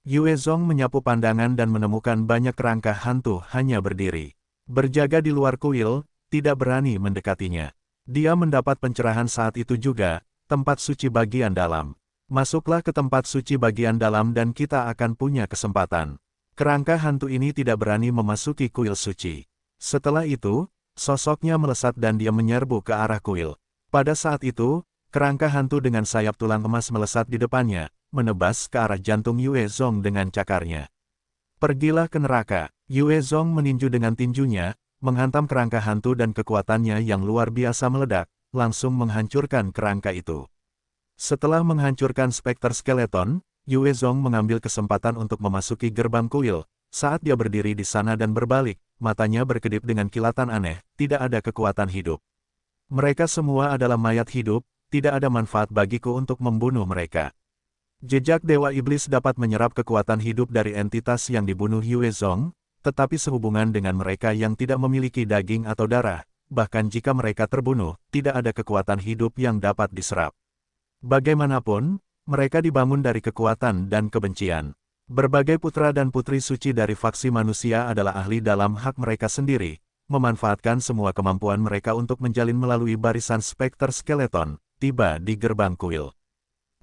Yue Zong menyapu pandangan dan menemukan banyak kerangka hantu hanya berdiri. Berjaga di luar kuil, tidak berani mendekatinya. Dia mendapat pencerahan saat itu juga, tempat suci bagian dalam. Masuklah ke tempat suci bagian dalam dan kita akan punya kesempatan. Kerangka hantu ini tidak berani memasuki kuil suci. Setelah itu, sosoknya melesat dan dia menyerbu ke arah kuil. Pada saat itu, kerangka hantu dengan sayap tulang emas melesat di depannya, menebas ke arah jantung Yue Zong dengan cakarnya. Pergilah ke neraka. Yue Zong meninju dengan tinjunya, menghantam kerangka hantu dan kekuatannya yang luar biasa meledak, langsung menghancurkan kerangka itu. Setelah menghancurkan spekter skeleton, Yue Zong mengambil kesempatan untuk memasuki gerbang kuil. Saat dia berdiri di sana dan berbalik, matanya berkedip dengan kilatan aneh, tidak ada kekuatan hidup. Mereka semua adalah mayat hidup, tidak ada manfaat bagiku untuk membunuh mereka. Jejak Dewa Iblis dapat menyerap kekuatan hidup dari entitas yang dibunuh Yue Zong, tetapi sehubungan dengan mereka yang tidak memiliki daging atau darah, bahkan jika mereka terbunuh, tidak ada kekuatan hidup yang dapat diserap. Bagaimanapun, mereka dibangun dari kekuatan dan kebencian. Berbagai putra dan putri suci dari faksi manusia adalah ahli dalam hak mereka sendiri, memanfaatkan semua kemampuan mereka untuk menjalin melalui barisan spekter skeleton, tiba di gerbang kuil.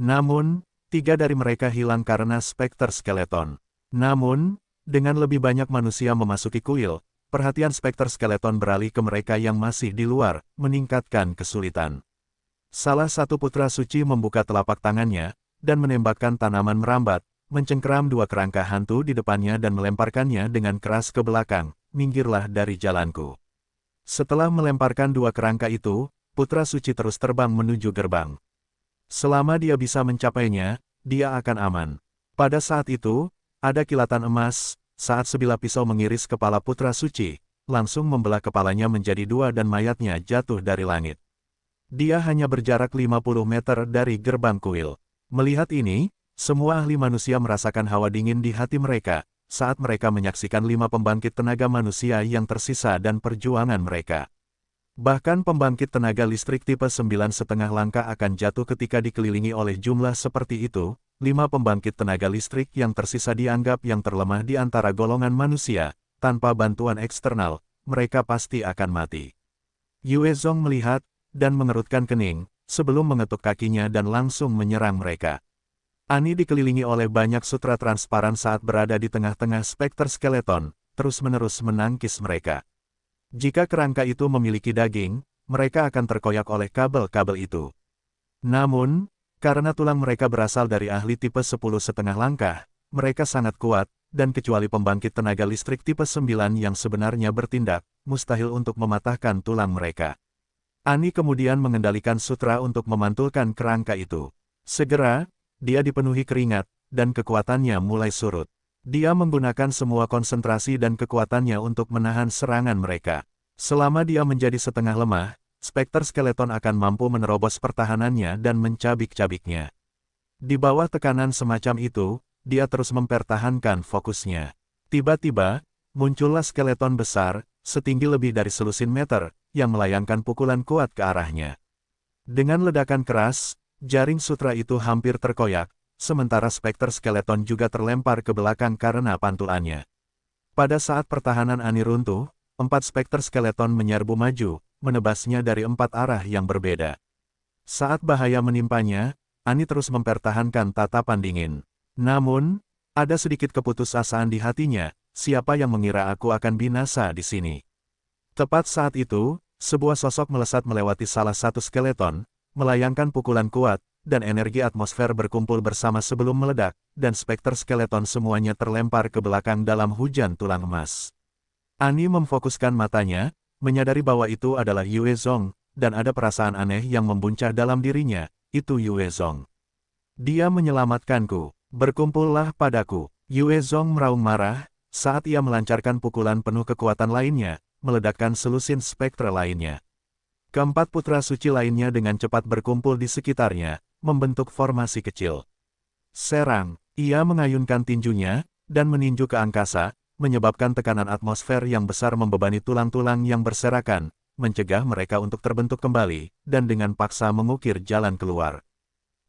Namun, 3 dari mereka hilang karena spekter skeleton. Namun, dengan lebih banyak manusia memasuki kuil, perhatian spekter skeleton beralih ke mereka yang masih di luar, meningkatkan kesulitan. Salah satu putra suci membuka telapak tangannya, dan menembakkan tanaman merambat, mencengkeram 2 kerangka hantu di depannya dan melemparkannya dengan keras ke belakang, minggirlah dari jalanku. Setelah melemparkan 2 kerangka itu, putra suci terus terbang menuju gerbang. Selama dia bisa mencapainya, dia akan aman. Pada saat itu, ada kilatan emas, saat sebilah pisau mengiris kepala putra suci, langsung membelah kepalanya menjadi 2 dan mayatnya jatuh dari langit. Dia hanya berjarak 50 meter dari gerbang kuil. Melihat ini, semua ahli manusia merasakan hawa dingin di hati mereka, saat mereka menyaksikan 5 pembangkit tenaga manusia yang tersisa dan perjuangan mereka. Bahkan pembangkit tenaga listrik tipe 9,5 langkah akan jatuh ketika dikelilingi oleh jumlah seperti itu. 5 pembangkit tenaga listrik yang tersisa dianggap yang terlemah di antara golongan manusia. Tanpa bantuan eksternal, mereka pasti akan mati. Yue Zong melihat, dan mengerutkan kening, sebelum mengetuk kakinya dan langsung menyerang mereka. Ani dikelilingi oleh banyak sutra transparan saat berada di tengah-tengah spekter skeleton, terus-menerus menangkis mereka. Jika kerangka itu memiliki daging, mereka akan terkoyak oleh kabel-kabel itu. Namun, karena tulang mereka berasal dari ahli tipe 10,5 langkah, mereka sangat kuat, dan kecuali pembangkit tenaga listrik tipe 9 yang sebenarnya bertindak, mustahil untuk mematahkan tulang mereka. Ani kemudian mengendalikan sutra untuk memantulkan kerangka itu. Segera, dia dipenuhi keringat, dan kekuatannya mulai surut. Dia menggunakan semua konsentrasi dan kekuatannya untuk menahan serangan mereka. Selama dia menjadi setengah lemah, spekter skeleton akan mampu menerobos pertahanannya dan mencabik-cabiknya. Di bawah tekanan semacam itu, dia terus mempertahankan fokusnya. Tiba-tiba, muncullah skeleton besar, setinggi lebih dari selusin meter, yang melayangkan pukulan kuat ke arahnya. Dengan ledakan keras, jaring sutra itu hampir terkoyak, sementara spekter skeleton juga terlempar ke belakang karena pantulannya. Pada saat pertahanan Ani runtuh, 4 spekter skeleton menyerbu maju, menebasnya dari 4 arah yang berbeda. Saat bahaya menimpanya, Ani terus mempertahankan tatapan dingin. Namun, ada sedikit keputusasaan di hatinya, siapa yang mengira aku akan binasa di sini. Tepat saat itu, sebuah sosok melesat melewati salah satu skeleton, melayangkan pukulan kuat, dan energi atmosfer berkumpul bersama sebelum meledak, dan spekter skeleton semuanya terlempar ke belakang dalam hujan tulang emas. Ani memfokuskan matanya, menyadari bahwa itu adalah Yue Zong, dan ada perasaan aneh yang membuncah dalam dirinya, itu Yue Zong. Dia menyelamatkanku, berkumpullah padaku. Yue Zong meraung marah, saat ia melancarkan pukulan penuh kekuatan lainnya, meledakkan selusin spektre lainnya. Keempat putra suci lainnya dengan cepat berkumpul di sekitarnya, membentuk formasi kecil. Serang, ia mengayunkan tinjunya, dan meninju ke angkasa, menyebabkan tekanan atmosfer yang besar membebani tulang-tulang yang berserakan, mencegah mereka untuk terbentuk kembali, dan dengan paksa mengukir jalan keluar.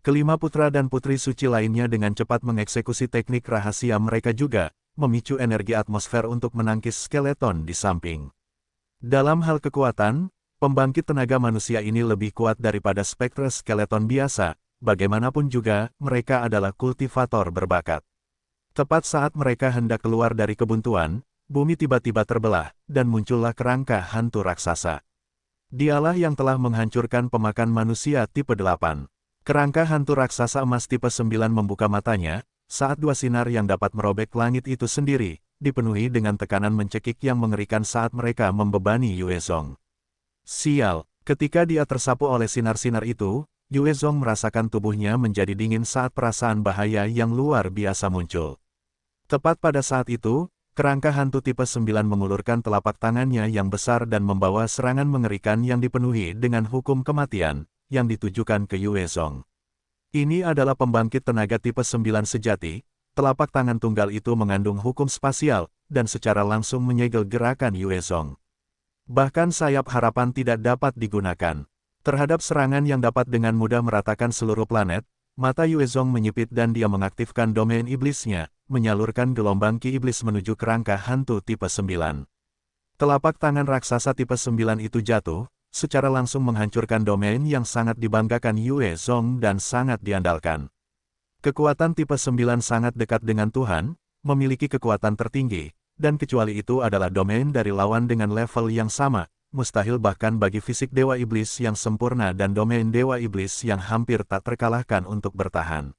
Kelima putra dan putri suci lainnya dengan cepat mengeksekusi teknik rahasia mereka juga, memicu energi atmosfer untuk menangkis skeleton di samping. Dalam hal kekuatan, pembangkit tenaga manusia ini lebih kuat daripada spektre skeleton biasa, bagaimanapun juga, mereka adalah kultivator berbakat. Tepat saat mereka hendak keluar dari kebuntuan, bumi tiba-tiba terbelah, dan muncullah kerangka hantu raksasa. Dialah yang telah menghancurkan pemakan manusia tipe 8. Kerangka hantu raksasa emas tipe 9 membuka matanya, saat 2 sinar yang dapat merobek langit itu sendiri, dipenuhi dengan tekanan mencekik yang mengerikan saat mereka membebani Yue Zong. Sial, ketika dia tersapu oleh sinar-sinar itu, Yue Zong merasakan tubuhnya menjadi dingin saat perasaan bahaya yang luar biasa muncul. Tepat pada saat itu, kerangka hantu tipe 9 mengulurkan telapak tangannya yang besar dan membawa serangan mengerikan yang dipenuhi dengan hukum kematian, yang ditujukan ke Yue Zong. Ini adalah pembangkit tenaga tipe 9 sejati, telapak tangan tunggal itu mengandung hukum spasial, dan secara langsung menyegel gerakan Yue Zong. Bahkan sayap harapan tidak dapat digunakan. Terhadap serangan yang dapat dengan mudah meratakan seluruh planet, mata Yue Zong menyipit dan dia mengaktifkan domain iblisnya, menyalurkan gelombang ki iblis menuju kerangka hantu tipe 9. Telapak tangan raksasa tipe 9 itu jatuh, secara langsung menghancurkan domain yang sangat dibanggakan Yue Zong dan sangat diandalkan. Kekuatan tipe 9 sangat dekat dengan Tuhan, memiliki kekuatan tertinggi, dan kecuali itu adalah domain dari lawan dengan level yang sama, mustahil bahkan bagi fisik Dewa Iblis yang sempurna dan domain Dewa Iblis yang hampir tak terkalahkan untuk bertahan.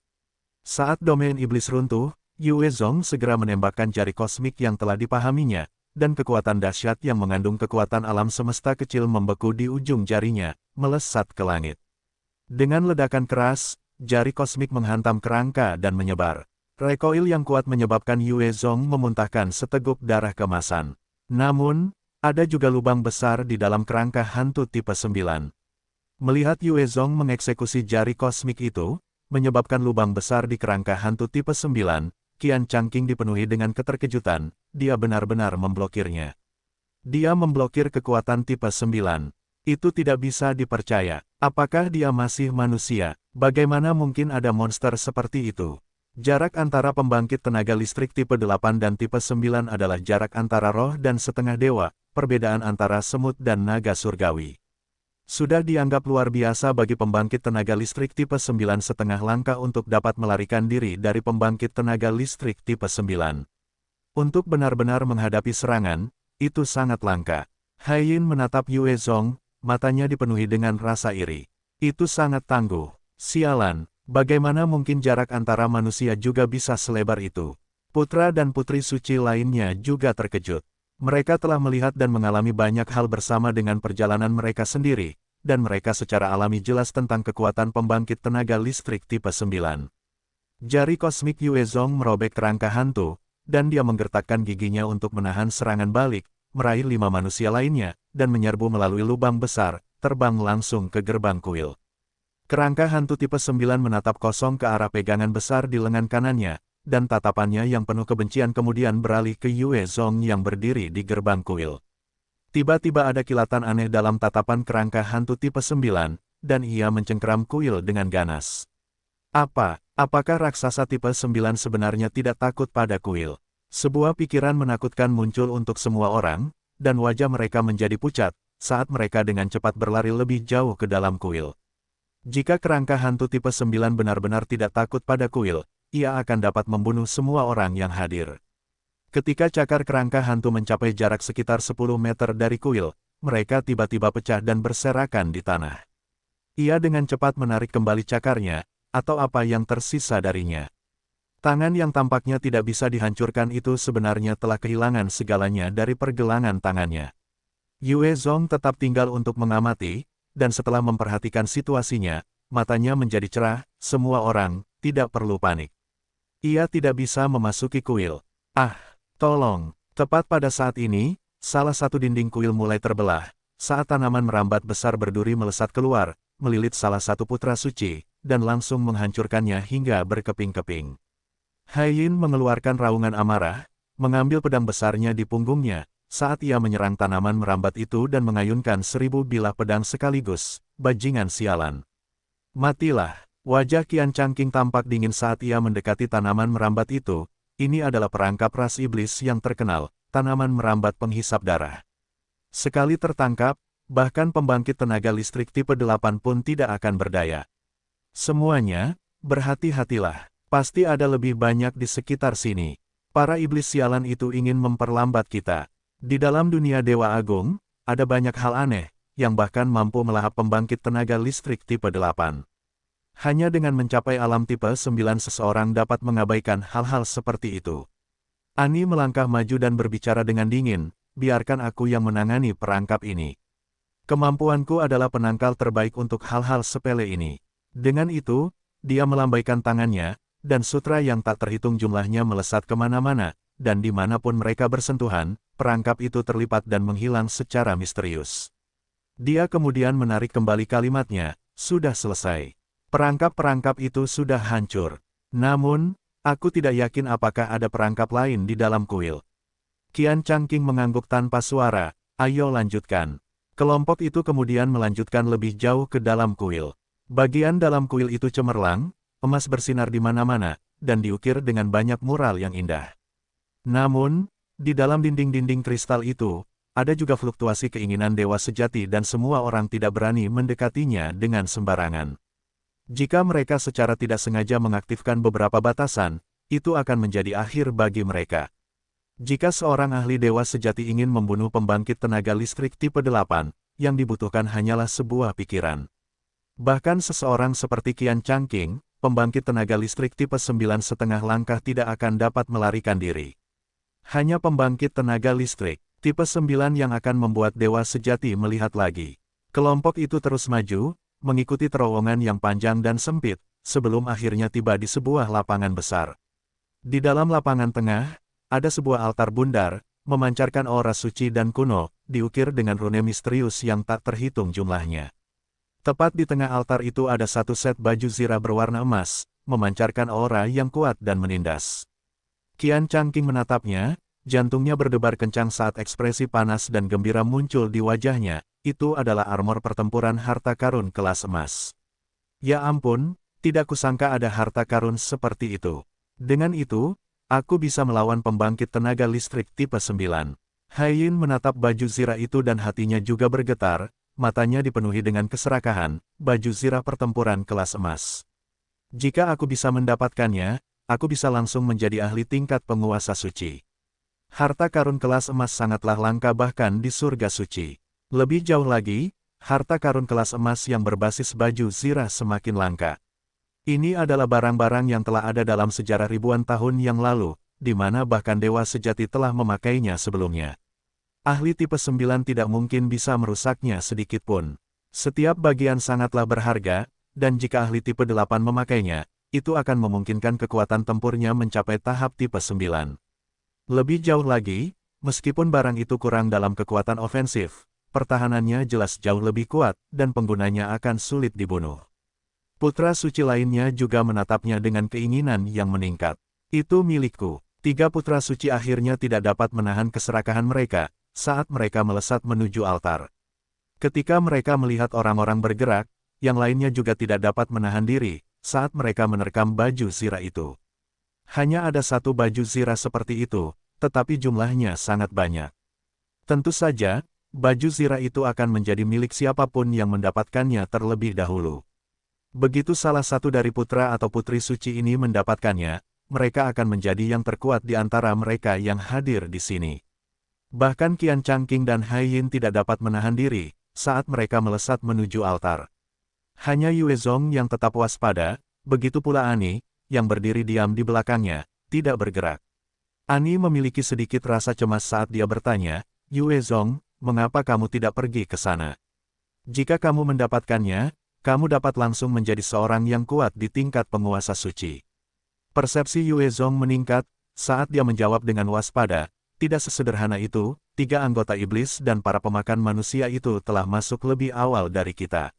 Saat domain Iblis runtuh, Yue Zong segera menembakkan jari kosmik yang telah dipahaminya, dan kekuatan dahsyat yang mengandung kekuatan alam semesta kecil membeku di ujung jarinya, melesat ke langit. Dengan ledakan keras, jari kosmik menghantam kerangka dan menyebar. Recoil yang kuat menyebabkan Yue Zong memuntahkan seteguk darah kemasan. Namun, ada juga lubang besar di dalam kerangka hantu tipe 9. Melihat Yue Zong mengeksekusi jari kosmik itu, menyebabkan lubang besar di kerangka hantu tipe 9, Qian Changqing dipenuhi dengan keterkejutan, dia benar-benar memblokirnya. Dia memblokir kekuatan tipe 9. Itu tidak bisa dipercaya. Apakah dia masih manusia? Bagaimana mungkin ada monster seperti itu? Jarak antara pembangkit tenaga listrik tipe 8 dan tipe 9 adalah jarak antara roh dan setengah dewa, perbedaan antara semut dan naga surgawi. Sudah dianggap luar biasa bagi pembangkit tenaga listrik tipe 9 setengah langkah untuk dapat melarikan diri dari pembangkit tenaga listrik tipe 9. Untuk benar-benar menghadapi serangan, itu sangat langka. Haiyin menatap Yue Zong, matanya dipenuhi dengan rasa iri. Itu sangat tangguh. Sialan, bagaimana mungkin jarak antara manusia juga bisa selebar itu? Putra dan putri suci lainnya juga terkejut. Mereka telah melihat dan mengalami banyak hal bersama dengan perjalanan mereka sendiri, dan mereka secara alami jelas tentang kekuatan pembangkit tenaga listrik tipe 9. Jari kosmik Yue Zong merobek kerangka hantu, dan dia menggertakkan giginya untuk menahan serangan balik, meraih 5 manusia lainnya, dan menyerbu melalui lubang besar, terbang langsung ke gerbang kuil. Kerangka hantu tipe 9 menatap kosong ke arah pegangan besar di lengan kanannya, dan tatapannya yang penuh kebencian kemudian beralih ke Yue Zong yang berdiri di gerbang kuil. Tiba-tiba ada kilatan aneh dalam tatapan kerangka hantu tipe 9, dan ia mencengkeram kuil dengan ganas. Apakah raksasa tipe 9 sebenarnya tidak takut pada kuil? Sebuah pikiran menakutkan muncul untuk semua orang, dan wajah mereka menjadi pucat, saat mereka dengan cepat berlari lebih jauh ke dalam kuil. Jika kerangka hantu tipe 9 benar-benar tidak takut pada kuil, ia akan dapat membunuh semua orang yang hadir. Ketika cakar kerangka hantu mencapai jarak sekitar 10 meter dari kuil, mereka tiba-tiba pecah dan berserakan di tanah. Ia dengan cepat menarik kembali cakarnya, atau apa yang tersisa darinya. Tangan yang tampaknya tidak bisa dihancurkan itu sebenarnya telah kehilangan segalanya dari pergelangan tangannya. Yue Zong tetap tinggal untuk mengamati, dan setelah memperhatikan situasinya, matanya menjadi cerah, semua orang, tidak perlu panik. Ia tidak bisa memasuki kuil. Tolong. Tepat pada saat ini, salah satu dinding kuil mulai terbelah, saat tanaman merambat besar berduri melesat keluar, melilit salah satu putra suci, dan langsung menghancurkannya hingga berkeping-keping. Haiyin mengeluarkan raungan amarah, mengambil pedang besarnya di punggungnya, saat ia menyerang tanaman merambat itu dan mengayunkan 1000 bilah pedang sekaligus, bajingan sialan. Matilah. Wajah Qian Changqing tampak dingin saat ia mendekati tanaman merambat itu. Ini adalah perangkap ras iblis yang terkenal, tanaman merambat penghisap darah. Sekali tertangkap, bahkan pembangkit tenaga listrik tipe 8 pun tidak akan berdaya. Semuanya, berhati-hatilah. Pasti ada lebih banyak di sekitar sini. Para iblis sialan itu ingin memperlambat kita. Di dalam dunia Dewa Agung, ada banyak hal aneh, yang bahkan mampu melahap pembangkit tenaga listrik tipe 8. Hanya dengan mencapai alam tipe 9 seseorang dapat mengabaikan hal-hal seperti itu. Ani melangkah maju dan berbicara dengan dingin, biarkan aku yang menangani perangkap ini. Kemampuanku adalah penangkal terbaik untuk hal-hal sepele ini. Dengan itu, dia melambaikan tangannya, dan sutra yang tak terhitung jumlahnya melesat kemana-mana, dan dimanapun mereka bersentuhan, perangkap itu terlipat dan menghilang secara misterius. Dia kemudian menarik kembali kalimatnya, sudah selesai. Perangkap-perangkap itu sudah hancur. Namun, aku tidak yakin apakah ada perangkap lain di dalam kuil. Qian Changqing mengangguk tanpa suara, ayo lanjutkan. Kelompok itu kemudian melanjutkan lebih jauh ke dalam kuil. Bagian dalam kuil itu cemerlang, emas bersinar di mana-mana, dan diukir dengan banyak mural yang indah. Namun, di dalam dinding-dinding kristal itu, ada juga fluktuasi keinginan dewa sejati dan semua orang tidak berani mendekatinya dengan sembarangan. Jika mereka secara tidak sengaja mengaktifkan beberapa batasan, itu akan menjadi akhir bagi mereka. Jika seorang ahli dewa sejati ingin membunuh pembangkit tenaga listrik tipe 8, yang dibutuhkan hanyalah sebuah pikiran. Bahkan seseorang seperti Qian Changqing, pembangkit tenaga listrik tipe 9,5 langkah tidak akan dapat melarikan diri. Hanya pembangkit tenaga listrik tipe 9 yang akan membuat dewa sejati melihat lagi. Kelompok itu terus maju, mengikuti terowongan yang panjang dan sempit, sebelum akhirnya tiba di sebuah lapangan besar. Di dalam lapangan tengah, ada sebuah altar bundar, memancarkan aura suci dan kuno, diukir dengan rune misterius yang tak terhitung jumlahnya. Tepat di tengah altar itu ada satu set baju zirah berwarna emas, memancarkan aura yang kuat dan menindas. Qian Changqing menatapnya, jantungnya berdebar kencang saat ekspresi panas dan gembira muncul di wajahnya. Itu adalah armor pertempuran harta karun kelas emas. Ya ampun, tidak kusangka ada harta karun seperti itu. Dengan itu, aku bisa melawan pembangkit tenaga listrik tipe 9. Haiyin menatap baju zirah itu dan hatinya juga bergetar, matanya dipenuhi dengan keserakahan, baju zirah pertempuran kelas emas. Jika aku bisa mendapatkannya, aku bisa langsung menjadi ahli tingkat penguasa suci. Harta karun kelas emas sangatlah langka bahkan di surga suci. Lebih jauh lagi, harta karun kelas emas yang berbasis baju zirah semakin langka. Ini adalah barang-barang yang telah ada dalam sejarah ribuan tahun yang lalu, di mana bahkan dewa sejati telah memakainya sebelumnya. Ahli tipe 9 tidak mungkin bisa merusaknya sedikit pun. Setiap bagian sangatlah berharga, dan jika ahli tipe 8 memakainya, itu akan memungkinkan kekuatan tempurnya mencapai tahap tipe 9. Lebih jauh lagi, meskipun barang itu kurang dalam kekuatan ofensif, pertahanannya jelas jauh lebih kuat, dan penggunanya akan sulit dibunuh. Putra suci lainnya juga menatapnya dengan keinginan yang meningkat. Itu milikku. 3 putra suci akhirnya tidak dapat menahan keserakahan mereka, saat mereka melesat menuju altar. Ketika mereka melihat orang-orang bergerak, yang lainnya juga tidak dapat menahan diri, saat mereka menerkam baju zirah itu. Hanya ada satu baju zirah seperti itu, tetapi jumlahnya sangat banyak. Tentu saja, baju zirah itu akan menjadi milik siapapun yang mendapatkannya terlebih dahulu. Begitu salah satu dari putra atau putri suci ini mendapatkannya, mereka akan menjadi yang terkuat di antara mereka yang hadir di sini. Bahkan Qian Changqing dan Haiyin tidak dapat menahan diri, saat mereka melesat menuju altar. Hanya Yue Zong yang tetap waspada, begitu pula Ani, yang berdiri diam di belakangnya, tidak bergerak. Ani memiliki sedikit rasa cemas saat dia bertanya, Yue Zong, mengapa kamu tidak pergi ke sana? Jika kamu mendapatkannya, kamu dapat langsung menjadi seorang yang kuat di tingkat penguasa suci. Persepsi Yue Zong meningkat, saat dia menjawab dengan waspada, tidak sesederhana itu, 3 anggota iblis dan para pemakan manusia itu telah masuk lebih awal dari kita.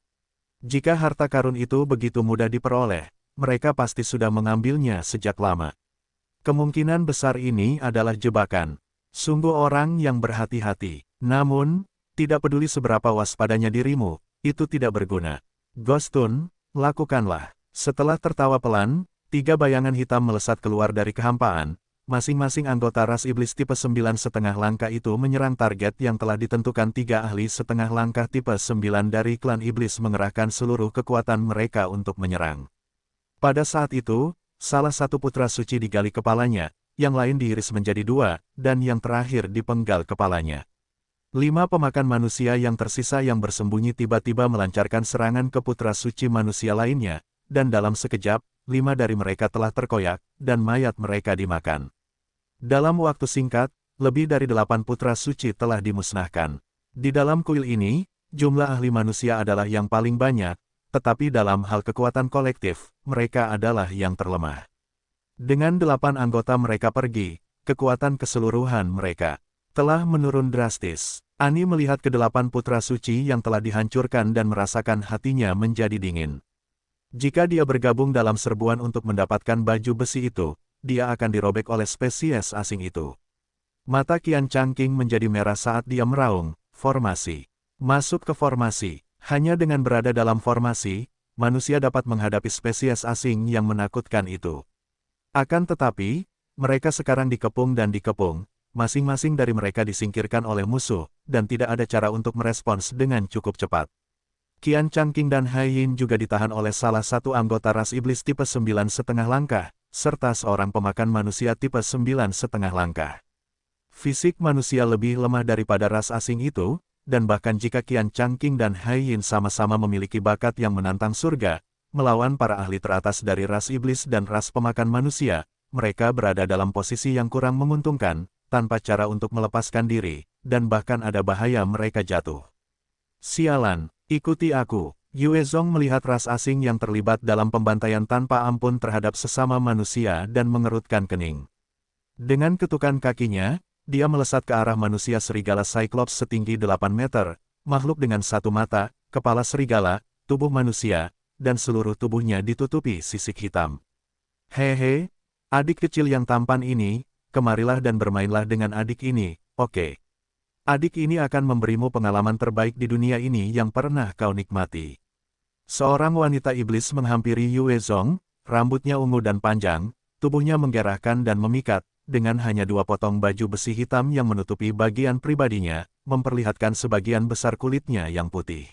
Jika harta karun itu begitu mudah diperoleh, mereka pasti sudah mengambilnya sejak lama. Kemungkinan besar ini adalah jebakan. Sungguh orang yang berhati-hati. Namun, tidak peduli seberapa waspadanya dirimu, itu tidak berguna. Ghostun, lakukanlah. Setelah tertawa pelan, 3 bayangan hitam melesat keluar dari kehampaan. Masing-masing anggota ras iblis tipe 9,5 langkah itu menyerang target yang telah ditentukan. 3 ahli setengah langkah tipe 9 dari klan iblis mengerahkan seluruh kekuatan mereka untuk menyerang. Pada saat itu, salah satu putra suci digali kepalanya, yang lain diiris menjadi 2, dan yang terakhir dipenggal kepalanya. 5 pemakan manusia yang tersisa yang bersembunyi tiba-tiba melancarkan serangan ke putra suci manusia lainnya, dan dalam sekejap, 5 dari mereka telah terkoyak, dan mayat mereka dimakan. Dalam waktu singkat, lebih dari 8 putra suci telah dimusnahkan. Di dalam kuil ini, jumlah ahli manusia adalah yang paling banyak, tetapi dalam hal kekuatan kolektif, mereka adalah yang terlemah. Dengan 8 anggota mereka pergi, kekuatan keseluruhan mereka telah menurun drastis. Ani melihat ke-8 putra suci yang telah dihancurkan dan merasakan hatinya menjadi dingin. Jika dia bergabung dalam serbuan untuk mendapatkan baju besi itu, dia akan dirobek oleh spesies asing itu. Mata Qian Changqing menjadi merah saat dia meraung, formasi. Masuk ke formasi. Hanya dengan berada dalam formasi, manusia dapat menghadapi spesies asing yang menakutkan itu. Akan tetapi, mereka sekarang dikepung dan dikepung, masing-masing dari mereka disingkirkan oleh musuh, dan tidak ada cara untuk merespons dengan cukup cepat. Qian Changqing dan Hai Yin juga ditahan oleh salah satu anggota ras iblis tipe 9,5 langkah, serta seorang pemakan manusia tipe 9,5 langkah. Fisik manusia lebih lemah daripada ras asing itu, dan bahkan jika Qian Changqing dan Hai Yin sama-sama memiliki bakat yang menantang surga, melawan para ahli teratas dari ras iblis dan ras pemakan manusia, mereka berada dalam posisi yang kurang menguntungkan, tanpa cara untuk melepaskan diri, dan bahkan ada bahaya mereka jatuh. Sialan, ikuti aku. Yue Zong melihat ras asing yang terlibat dalam pembantaian tanpa ampun terhadap sesama manusia dan mengerutkan kening. Dengan ketukan kakinya, dia melesat ke arah manusia serigala Cyclops setinggi 8 meter, makhluk dengan satu mata, kepala serigala, tubuh manusia, dan seluruh tubuhnya ditutupi sisik hitam. Hehe, adik kecil yang tampan ini, kemarilah dan bermainlah dengan adik ini, oke. Adik ini akan memberimu pengalaman terbaik di dunia ini yang pernah kau nikmati. Seorang wanita iblis menghampiri Yue Zong, rambutnya ungu dan panjang, tubuhnya menggerahkan dan memikat, dengan hanya 2 potong baju besi hitam yang menutupi bagian pribadinya, memperlihatkan sebagian besar kulitnya yang putih.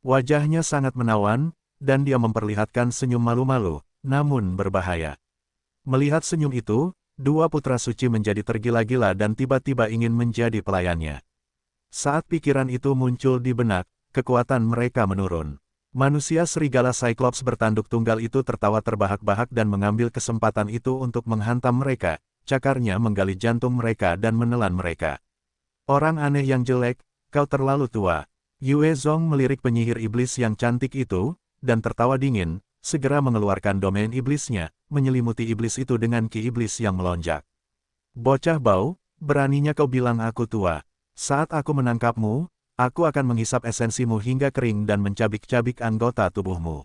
Wajahnya sangat menawan, dan dia memperlihatkan senyum malu-malu, namun berbahaya. Melihat senyum itu, 2 putra suci menjadi tergila-gila dan tiba-tiba ingin menjadi pelayannya. Saat pikiran itu muncul di benak, kekuatan mereka menurun. Manusia serigala Cyclops bertanduk tunggal itu tertawa terbahak-bahak dan mengambil kesempatan itu untuk menghantam mereka, cakarnya menggali jantung mereka dan menelan mereka. Orang aneh yang jelek, kau terlalu tua. Yue Zong melirik penyihir iblis yang cantik itu, dan tertawa dingin, segera mengeluarkan domain iblisnya, menyelimuti iblis itu dengan ki iblis yang melonjak. Bocah bau, beraninya kau bilang aku tua. Saat aku menangkapmu, aku akan menghisap esensimu hingga kering dan mencabik-cabik anggota tubuhmu.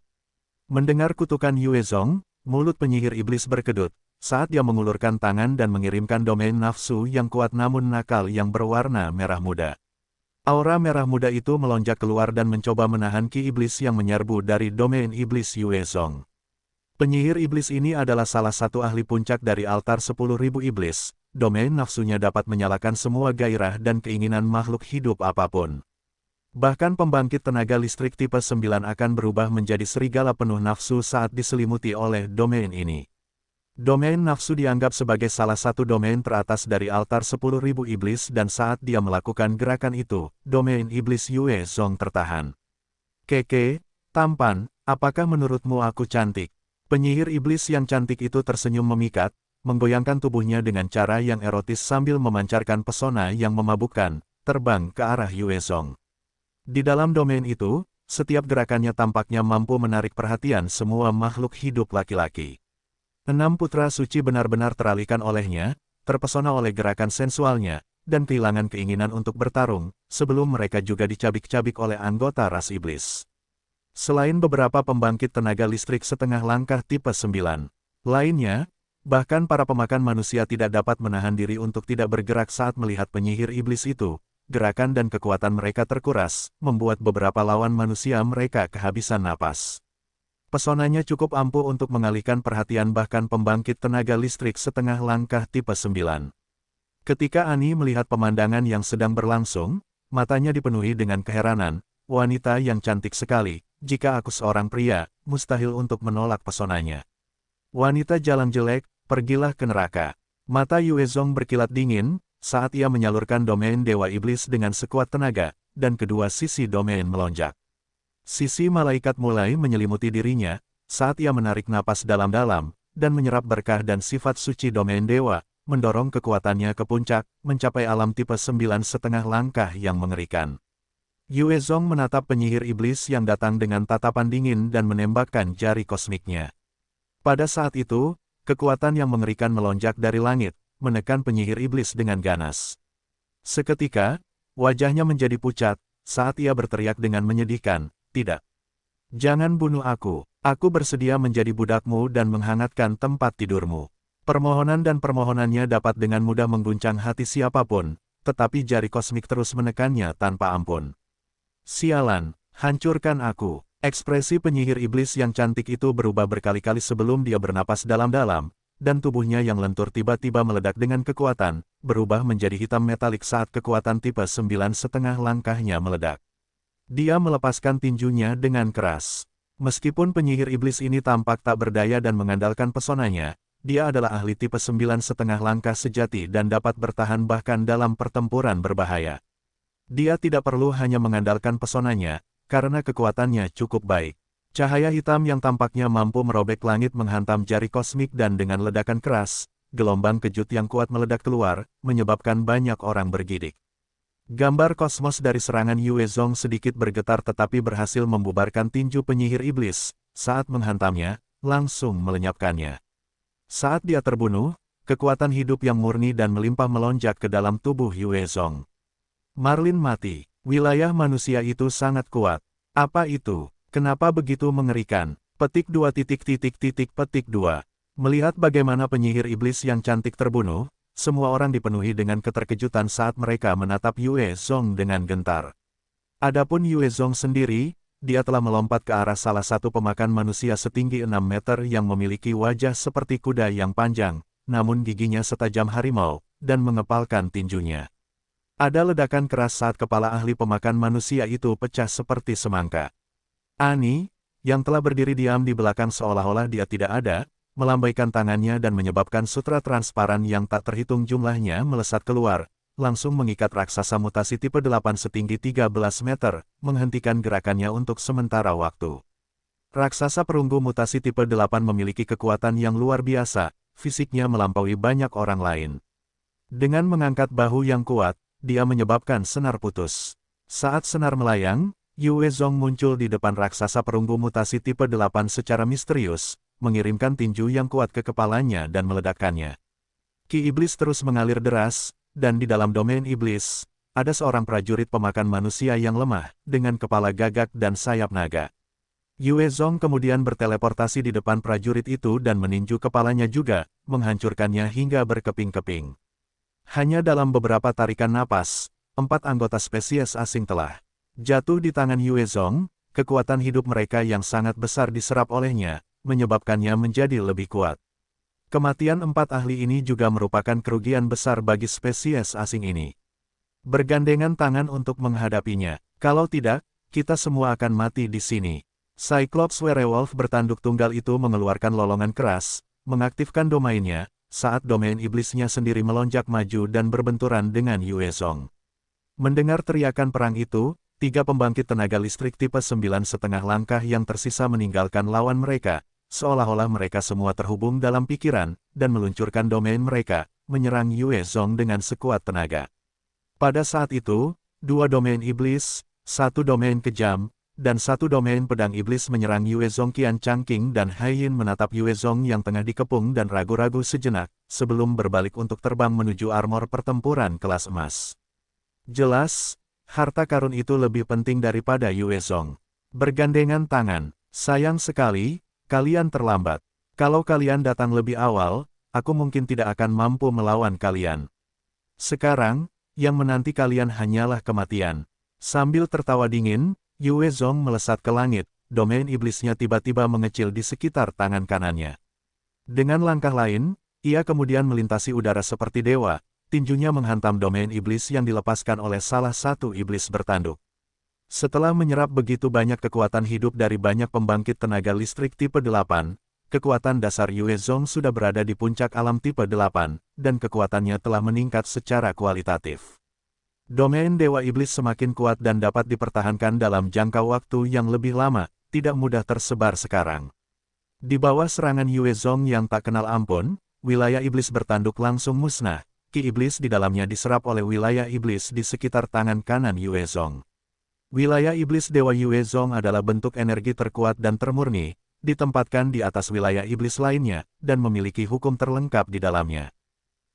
Mendengar kutukan Yue Zong, mulut penyihir iblis berkedut, saat dia mengulurkan tangan dan mengirimkan domain nafsu yang kuat namun nakal yang berwarna merah muda. Aura merah muda itu melonjak keluar dan mencoba menahan ki iblis yang menyerbu dari domain iblis Yue Zong. Penyihir iblis ini adalah salah satu ahli puncak dari altar 10.000 iblis. Domain nafsunya dapat menyalakan semua gairah dan keinginan makhluk hidup apapun. Bahkan pembangkit tenaga listrik tipe 9 akan berubah menjadi serigala penuh nafsu saat diselimuti oleh domain ini. Domain nafsu dianggap sebagai salah satu domain teratas dari altar 10.000 iblis dan saat dia melakukan gerakan itu, domain iblis Yue Zong tertahan. Keke, tampan, apakah menurutmu aku cantik? Penyihir iblis yang cantik itu tersenyum memikat, menggoyangkan tubuhnya dengan cara yang erotis sambil memancarkan pesona yang memabukkan, terbang ke arah Yue Zong. Di dalam domain itu, setiap gerakannya tampaknya mampu menarik perhatian semua makhluk hidup laki-laki. 6 putra suci benar-benar teralihkan olehnya, terpesona oleh gerakan sensualnya, dan kehilangan keinginan untuk bertarung, sebelum mereka juga dicabik-cabik oleh anggota ras iblis. Selain beberapa pembangkit tenaga listrik setengah langkah tipe 9 lainnya, bahkan para pemakan manusia tidak dapat menahan diri untuk tidak bergerak saat melihat penyihir iblis itu. Gerakan dan kekuatan mereka terkuras, membuat beberapa lawan manusia mereka kehabisan napas. Pesonanya cukup ampuh untuk mengalihkan perhatian bahkan pembangkit tenaga listrik setengah langkah tipe 9. Ketika Ani melihat pemandangan yang sedang berlangsung, matanya dipenuhi dengan keheranan. Wanita yang cantik sekali, jika aku seorang pria, mustahil untuk menolak pesonanya. Wanita jalan jelek, pergilah ke neraka. Mata Yue Zong berkilat dingin, saat ia menyalurkan domain Dewa Iblis dengan sekuat tenaga, dan kedua sisi domain melonjak. Sisi malaikat mulai menyelimuti dirinya, saat ia menarik napas dalam-dalam, dan menyerap berkah dan sifat suci domain dewa, mendorong kekuatannya ke puncak, mencapai alam tipe 9,5 langkah yang mengerikan. Yue Zong menatap penyihir iblis yang datang dengan tatapan dingin dan menembakkan jari kosmiknya. Pada saat itu, kekuatan yang mengerikan melonjak dari langit, menekan penyihir iblis dengan ganas. Seketika, wajahnya menjadi pucat, saat ia berteriak dengan menyedihkan, tidak. Jangan bunuh aku bersedia menjadi budakmu dan menghangatkan tempat tidurmu. Permohonan dan permohonannya dapat dengan mudah mengguncang hati siapapun, tetapi jari kosmik terus menekannya tanpa ampun. Sialan, hancurkan aku. Ekspresi penyihir iblis yang cantik itu berubah berkali-kali sebelum dia bernapas dalam-dalam, dan tubuhnya yang lentur tiba-tiba meledak dengan kekuatan, berubah menjadi hitam metalik saat kekuatan tipe 9,5 langkahnya meledak. Dia melepaskan tinjunya dengan keras. Meskipun penyihir iblis ini tampak tak berdaya dan mengandalkan pesonanya, dia adalah ahli tipe 9,5 langkah sejati dan dapat bertahan bahkan dalam pertempuran berbahaya. Dia tidak perlu hanya mengandalkan pesonanya, karena kekuatannya cukup baik. Cahaya hitam yang tampaknya mampu merobek langit menghantam jari kosmik dan dengan ledakan keras, gelombang kejut yang kuat meledak keluar, menyebabkan banyak orang bergidik. Gambar kosmos dari serangan Yue Zong sedikit bergetar tetapi berhasil membubarkan tinju penyihir iblis, saat menghantamnya, langsung melenyapkannya. Saat dia terbunuh, kekuatan hidup yang murni dan melimpah melonjak ke dalam tubuh Yue Zong. Marlin mati. Wilayah manusia itu sangat kuat. Apa itu? Kenapa begitu mengerikan? Petik 2. Petik 2. Melihat bagaimana penyihir iblis yang cantik terbunuh, semua orang dipenuhi dengan keterkejutan saat mereka menatap Yue Zong dengan gentar. Adapun Yue Zong sendiri, dia telah melompat ke arah salah satu pemakan manusia setinggi 6 meter yang memiliki wajah seperti kuda yang panjang, namun giginya setajam harimau, dan mengepalkan tinjunya. Ada ledakan keras saat kepala ahli pemakan manusia itu pecah seperti semangka. Ani, yang telah berdiri diam di belakang seolah-olah dia tidak ada, melambaikan tangannya dan menyebabkan sutra transparan yang tak terhitung jumlahnya melesat keluar, langsung mengikat raksasa mutasi tipe 8 setinggi 13 meter, menghentikan gerakannya untuk sementara waktu. Raksasa perunggu mutasi tipe 8 memiliki kekuatan yang luar biasa, fisiknya melampaui banyak orang lain. Dengan mengangkat bahu yang kuat, dia menyebabkan senar putus. Saat senar melayang, Yue Zong muncul di depan raksasa perunggu mutasi tipe 8 secara misterius, mengirimkan tinju yang kuat ke kepalanya dan meledakkannya. Ki iblis terus mengalir deras, dan di dalam domain iblis, ada seorang prajurit pemakan manusia yang lemah, dengan kepala gagak dan sayap naga. Yue Zong kemudian berteleportasi di depan prajurit itu dan meninju kepalanya juga, menghancurkannya hingga berkeping-keping. Hanya dalam beberapa tarikan napas, 4 anggota spesies asing telah jatuh di tangan Yue Zong. Kekuatan hidup mereka yang sangat besar diserap olehnya, menyebabkannya menjadi lebih kuat. Kematian 4 ahli ini juga merupakan kerugian besar bagi spesies asing ini. Bergandengan tangan untuk menghadapinya. Kalau tidak, kita semua akan mati di sini. Cyclops Werewolf bertanduk tunggal itu mengeluarkan lolongan keras, mengaktifkan domainnya, saat domain iblisnya sendiri melonjak maju dan berbenturan dengan Yue Zong. Mendengar teriakan perang itu, 3 pembangkit tenaga listrik tipe 9,5 langkah yang tersisa meninggalkan lawan mereka, seolah-olah mereka semua terhubung dalam pikiran, dan meluncurkan domain mereka, menyerang Yue Zong dengan sekuat tenaga. Pada saat itu, 2 domain iblis, 1 domain kejam, dan 1 domain pedang iblis menyerang Yue Zong. Qian Changqing dan Haiyin menatap Yue Zong yang tengah dikepung dan ragu-ragu sejenak, sebelum berbalik untuk terbang menuju armor pertempuran kelas emas. Jelas, harta karun itu lebih penting daripada Yue Zong. Bergandengan tangan, sayang sekali, kalian terlambat. Kalau kalian datang lebih awal, aku mungkin tidak akan mampu melawan kalian. Sekarang, yang menanti kalian hanyalah kematian. Sambil tertawa dingin, Yue Zong melesat ke langit, domain iblisnya tiba-tiba mengecil di sekitar tangan kanannya. Dengan langkah lain, ia kemudian melintasi udara seperti dewa, tinjunya menghantam domain iblis yang dilepaskan oleh salah satu iblis bertanduk. Setelah menyerap begitu banyak kekuatan hidup dari banyak pembangkit tenaga listrik tipe 8, kekuatan dasar Yue Zong sudah berada di puncak alam tipe 8, dan kekuatannya telah meningkat secara kualitatif. Domain Dewa Iblis semakin kuat dan dapat dipertahankan dalam jangka waktu yang lebih lama, tidak mudah tersebar sekarang. Di bawah serangan Yue Zong yang tak kenal ampun, wilayah iblis bertanduk langsung musnah. Ki iblis di dalamnya diserap oleh wilayah iblis di sekitar tangan kanan Yue Zong. Wilayah iblis Dewa Yue Zong adalah bentuk energi terkuat dan termurni, ditempatkan di atas wilayah iblis lainnya, dan memiliki hukum terlengkap di dalamnya.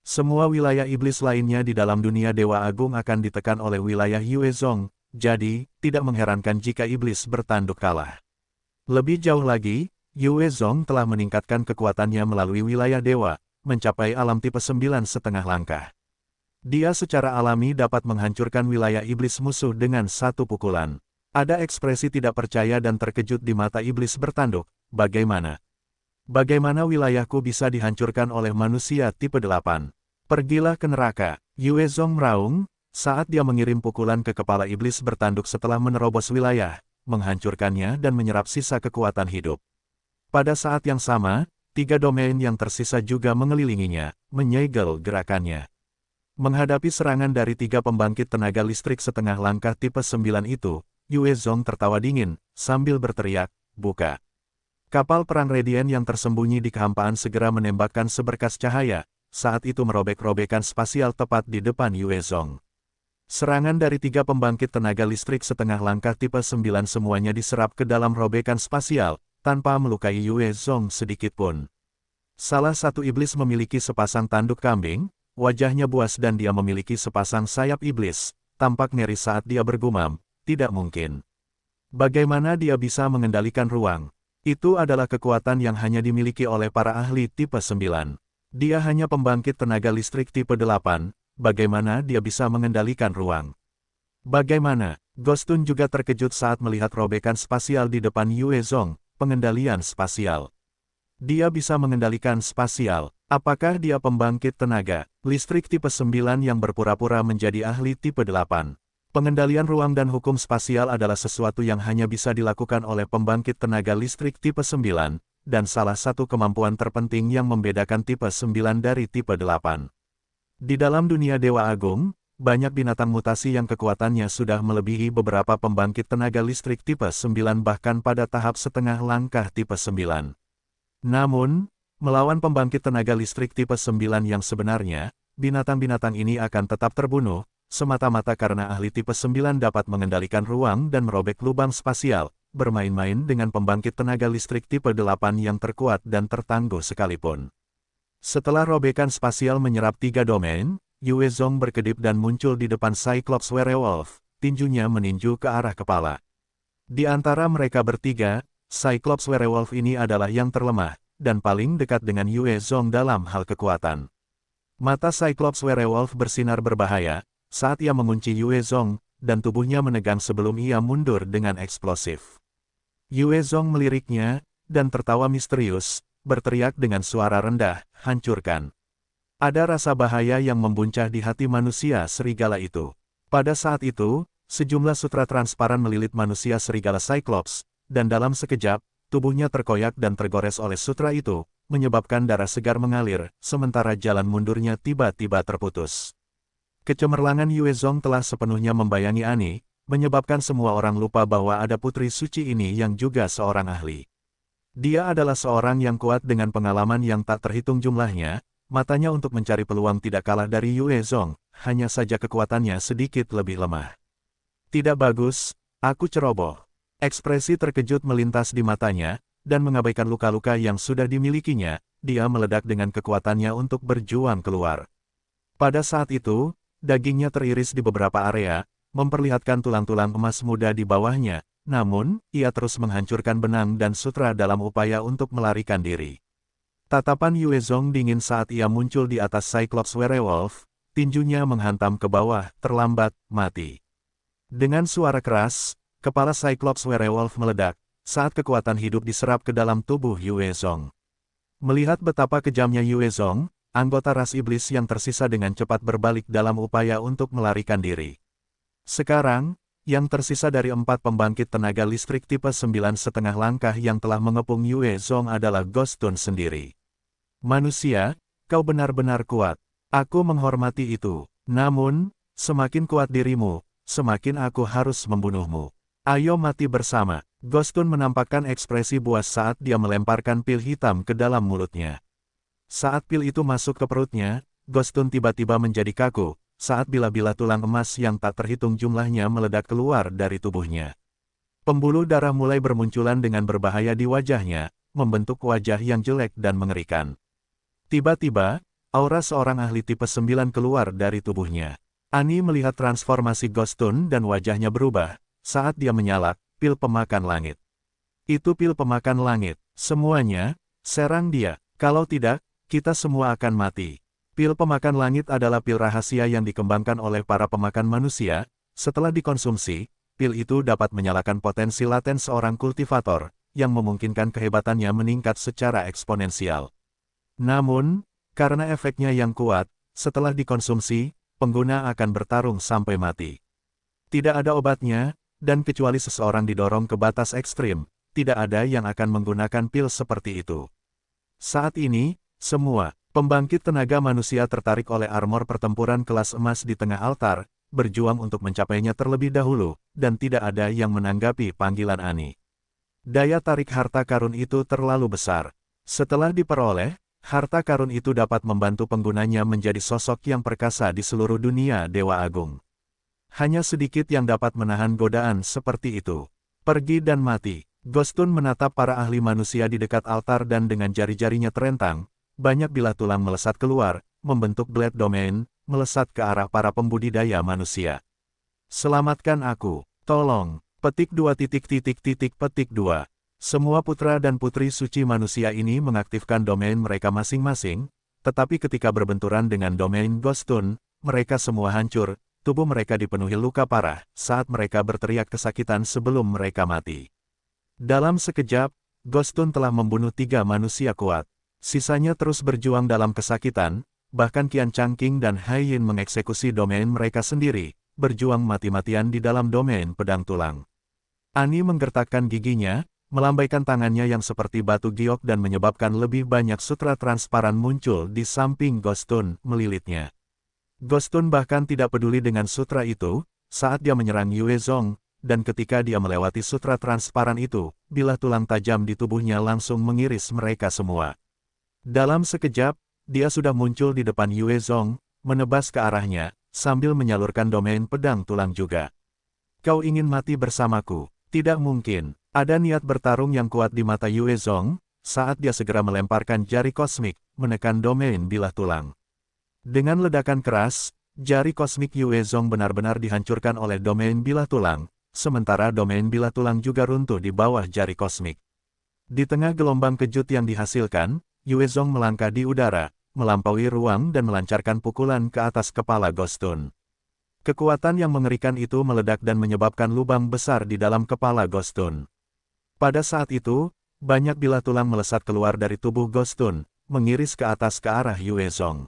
Semua wilayah iblis lainnya di dalam dunia Dewa Agung akan ditekan oleh wilayah Yue Zong, jadi, tidak mengherankan jika iblis bertanduk kalah. Lebih jauh lagi, Yue Zong telah meningkatkan kekuatannya melalui wilayah dewa, mencapai alam tipe 9,5 langkah. Dia secara alami dapat menghancurkan wilayah iblis musuh dengan satu pukulan. Ada ekspresi tidak percaya dan terkejut di mata iblis bertanduk. Bagaimana? Bagaimana wilayahku bisa dihancurkan oleh manusia tipe 8? Pergilah ke neraka. Yue Zong meraung, saat dia mengirim pukulan ke kepala iblis bertanduk setelah menerobos wilayah, menghancurkannya dan menyerap sisa kekuatan hidup. Pada saat yang sama, 3 domain yang tersisa juga mengelilinginya, menyegel gerakannya. Menghadapi serangan dari 3 pembangkit tenaga listrik setengah langkah tipe 9 itu, Yue Zong tertawa dingin, sambil berteriak, buka. Kapal perang Radiant yang tersembunyi di kehampaan segera menembakkan seberkas cahaya, saat itu merobek-robekan spasial tepat di depan Yue Zong. Serangan dari 3 pembangkit tenaga listrik setengah langkah tipe 9 semuanya diserap ke dalam robekan spasial, tanpa melukai Yue Zong sedikitpun. Salah satu iblis memiliki sepasang tanduk kambing, wajahnya buas dan dia memiliki sepasang sayap iblis, tampak ngeri saat dia bergumam, tidak mungkin. Bagaimana dia bisa mengendalikan ruang? Itu adalah kekuatan yang hanya dimiliki oleh para ahli tipe 9. Dia hanya pembangkit tenaga listrik tipe 8, bagaimana dia bisa mengendalikan ruang? Bagaimana? Gostun juga terkejut saat melihat robekan spasial di depan Yue Zong, pengendalian spasial. Dia bisa mengendalikan spasial. Apakah dia pembangkit tenaga listrik tipe 9 yang berpura-pura menjadi ahli tipe 8? Pengendalian ruang dan hukum spasial adalah sesuatu yang hanya bisa dilakukan oleh pembangkit tenaga listrik tipe 9, dan salah satu kemampuan terpenting yang membedakan tipe 9 dari tipe 8. Di dalam dunia Dewa Agung, banyak binatang mutasi yang kekuatannya sudah melebihi beberapa pembangkit tenaga listrik tipe 9 bahkan pada tahap setengah langkah tipe 9. Namun, melawan pembangkit tenaga listrik tipe 9 yang sebenarnya, binatang-binatang ini akan tetap terbunuh, semata-mata karena ahli tipe 9 dapat mengendalikan ruang dan merobek lubang spasial, bermain-main dengan pembangkit tenaga listrik tipe 8 yang terkuat dan tertangguh sekalipun. Setelah robekan spasial menyerap 3 domain, Yue Zong berkedip dan muncul di depan Cyclops Werewolf, tinjunya meninju ke arah kepala. Di antara mereka bertiga, Cyclops Werewolf ini adalah yang terlemah, dan paling dekat dengan Yue Zong dalam hal kekuatan. Mata Cyclops Werewolf bersinar berbahaya, saat ia mengunci Yue Zong, dan tubuhnya menegang sebelum ia mundur dengan eksplosif. Yue Zong meliriknya, dan tertawa misterius, berteriak dengan suara rendah, hancurkan. Ada rasa bahaya yang membuncah di hati manusia serigala itu. Pada saat itu, sejumlah sutra transparan melilit manusia serigala Cyclops, dan dalam sekejap, tubuhnya terkoyak dan tergores oleh sutra itu, menyebabkan darah segar mengalir, sementara jalan mundurnya tiba-tiba terputus. Kecemerlangan Yue Zong telah sepenuhnya membayangi Ani, menyebabkan semua orang lupa bahwa ada putri suci ini yang juga seorang ahli. Dia adalah seorang yang kuat dengan pengalaman yang tak terhitung jumlahnya, matanya untuk mencari peluang tidak kalah dari Yue Zong, hanya saja kekuatannya sedikit lebih lemah. Tidak bagus, aku ceroboh. Ekspresi terkejut melintas di matanya, dan mengabaikan luka-luka yang sudah dimilikinya, dia meledak dengan kekuatannya untuk berjuang keluar. Pada saat itu, dagingnya teriris di beberapa area, memperlihatkan tulang-tulang emas muda di bawahnya, namun, ia terus menghancurkan benang dan sutra dalam upaya untuk melarikan diri. Tatapan Yue Zong dingin saat ia muncul di atas Cyclops Werewolf, tinjunya menghantam ke bawah, terlambat, mati. Dengan suara keras, kepala Cyclops Werewolf meledak, saat kekuatan hidup diserap ke dalam tubuh Yue Zong. Melihat betapa kejamnya Yue Zong, anggota ras iblis yang tersisa dengan cepat berbalik dalam upaya untuk melarikan diri. Sekarang, yang tersisa dari 4 pembangkit tenaga listrik tipe 9,5 langkah yang telah mengepung Yue Zong adalah Gostun sendiri. Manusia, kau benar-benar kuat. Aku menghormati itu. Namun, semakin kuat dirimu, semakin aku harus membunuhmu. Ayo mati bersama. Gostun menampakkan ekspresi buas saat dia melemparkan pil hitam ke dalam mulutnya. Saat pil itu masuk ke perutnya, Gostun tiba-tiba menjadi kaku, saat bila-bila tulang emas yang tak terhitung jumlahnya meledak keluar dari tubuhnya. Pembuluh darah mulai bermunculan dengan berbahaya di wajahnya, membentuk wajah yang jelek dan mengerikan. Tiba-tiba, aura seorang ahli tipe 9 keluar dari tubuhnya. Ani melihat transformasi Gostun dan wajahnya berubah, saat dia menyalak, pil pemakan langit. Itu pil pemakan langit. Semuanya, serang dia. Kalau tidak, kita semua akan mati. Pil pemakan langit adalah pil rahasia yang dikembangkan oleh para pemakan manusia. Setelah dikonsumsi, pil itu dapat menyalakan potensi laten seorang kultivator, yang memungkinkan kehebatannya meningkat secara eksponensial. Namun, karena efeknya yang kuat, setelah dikonsumsi, pengguna akan bertarung sampai mati. Tidak ada obatnya, dan kecuali seseorang didorong ke batas ekstrim, tidak ada yang akan menggunakan pil seperti itu. Saat ini, semua pembangkit tenaga manusia tertarik oleh armor pertempuran kelas emas di tengah altar, berjuang untuk mencapainya terlebih dahulu, dan tidak ada yang menanggapi panggilan Ani. Daya tarik harta karun itu terlalu besar. Setelah diperoleh, harta karun itu dapat membantu penggunanya menjadi sosok yang perkasa di seluruh dunia Dewa Agung. Hanya sedikit yang dapat menahan godaan seperti itu. Pergi dan mati. Ghostun menatap para ahli manusia di dekat altar dan dengan jari-jarinya terentang, banyak bilah tulang melesat keluar, membentuk Blade Domain, melesat ke arah para pembudidaya manusia. Selamatkan aku, tolong, petik 2. Semua putra dan putri suci manusia ini mengaktifkan domain mereka masing-masing, tetapi ketika berbenturan dengan domain Ghostun, mereka semua hancur, tubuh mereka dipenuhi luka parah, saat mereka berteriak kesakitan sebelum mereka mati. Dalam sekejap, Ghostun telah membunuh 3 manusia kuat. Sisanya terus berjuang dalam kesakitan, bahkan Qian Changqing dan Hai Yin mengeksekusi domain mereka sendiri, berjuang mati-matian di dalam domain pedang tulang. Ani menggertakkan giginya, melambaikan tangannya yang seperti batu giok dan menyebabkan lebih banyak sutra transparan muncul di samping Ghostun, melilitnya. Ghostun bahkan tidak peduli dengan sutra itu, saat dia menyerang Yue Zong, dan ketika dia melewati sutra transparan itu, bilah tulang tajam di tubuhnya langsung mengiris mereka semua. Dalam sekejap, dia sudah muncul di depan Yue Zong, menebas ke arahnya, sambil menyalurkan domain pedang tulang juga. Kau ingin mati bersamaku? Tidak mungkin. Ada niat bertarung yang kuat di mata Yue Zong, saat dia segera melemparkan jari kosmik, menekan domain bilah tulang. Dengan ledakan keras, jari kosmik Yue Zong benar-benar dihancurkan oleh domain bilah tulang, sementara domain bilah tulang juga runtuh di bawah jari kosmik. Di tengah gelombang kejut yang dihasilkan, Yue Zong melangkah di udara, melampaui ruang dan melancarkan pukulan ke atas kepala Ghostun. Kekuatan yang mengerikan itu meledak dan menyebabkan lubang besar di dalam kepala Ghostun. Pada saat itu, banyak bilah tulang melesat keluar dari tubuh Ghostun, mengiris ke atas ke arah Yue Zong.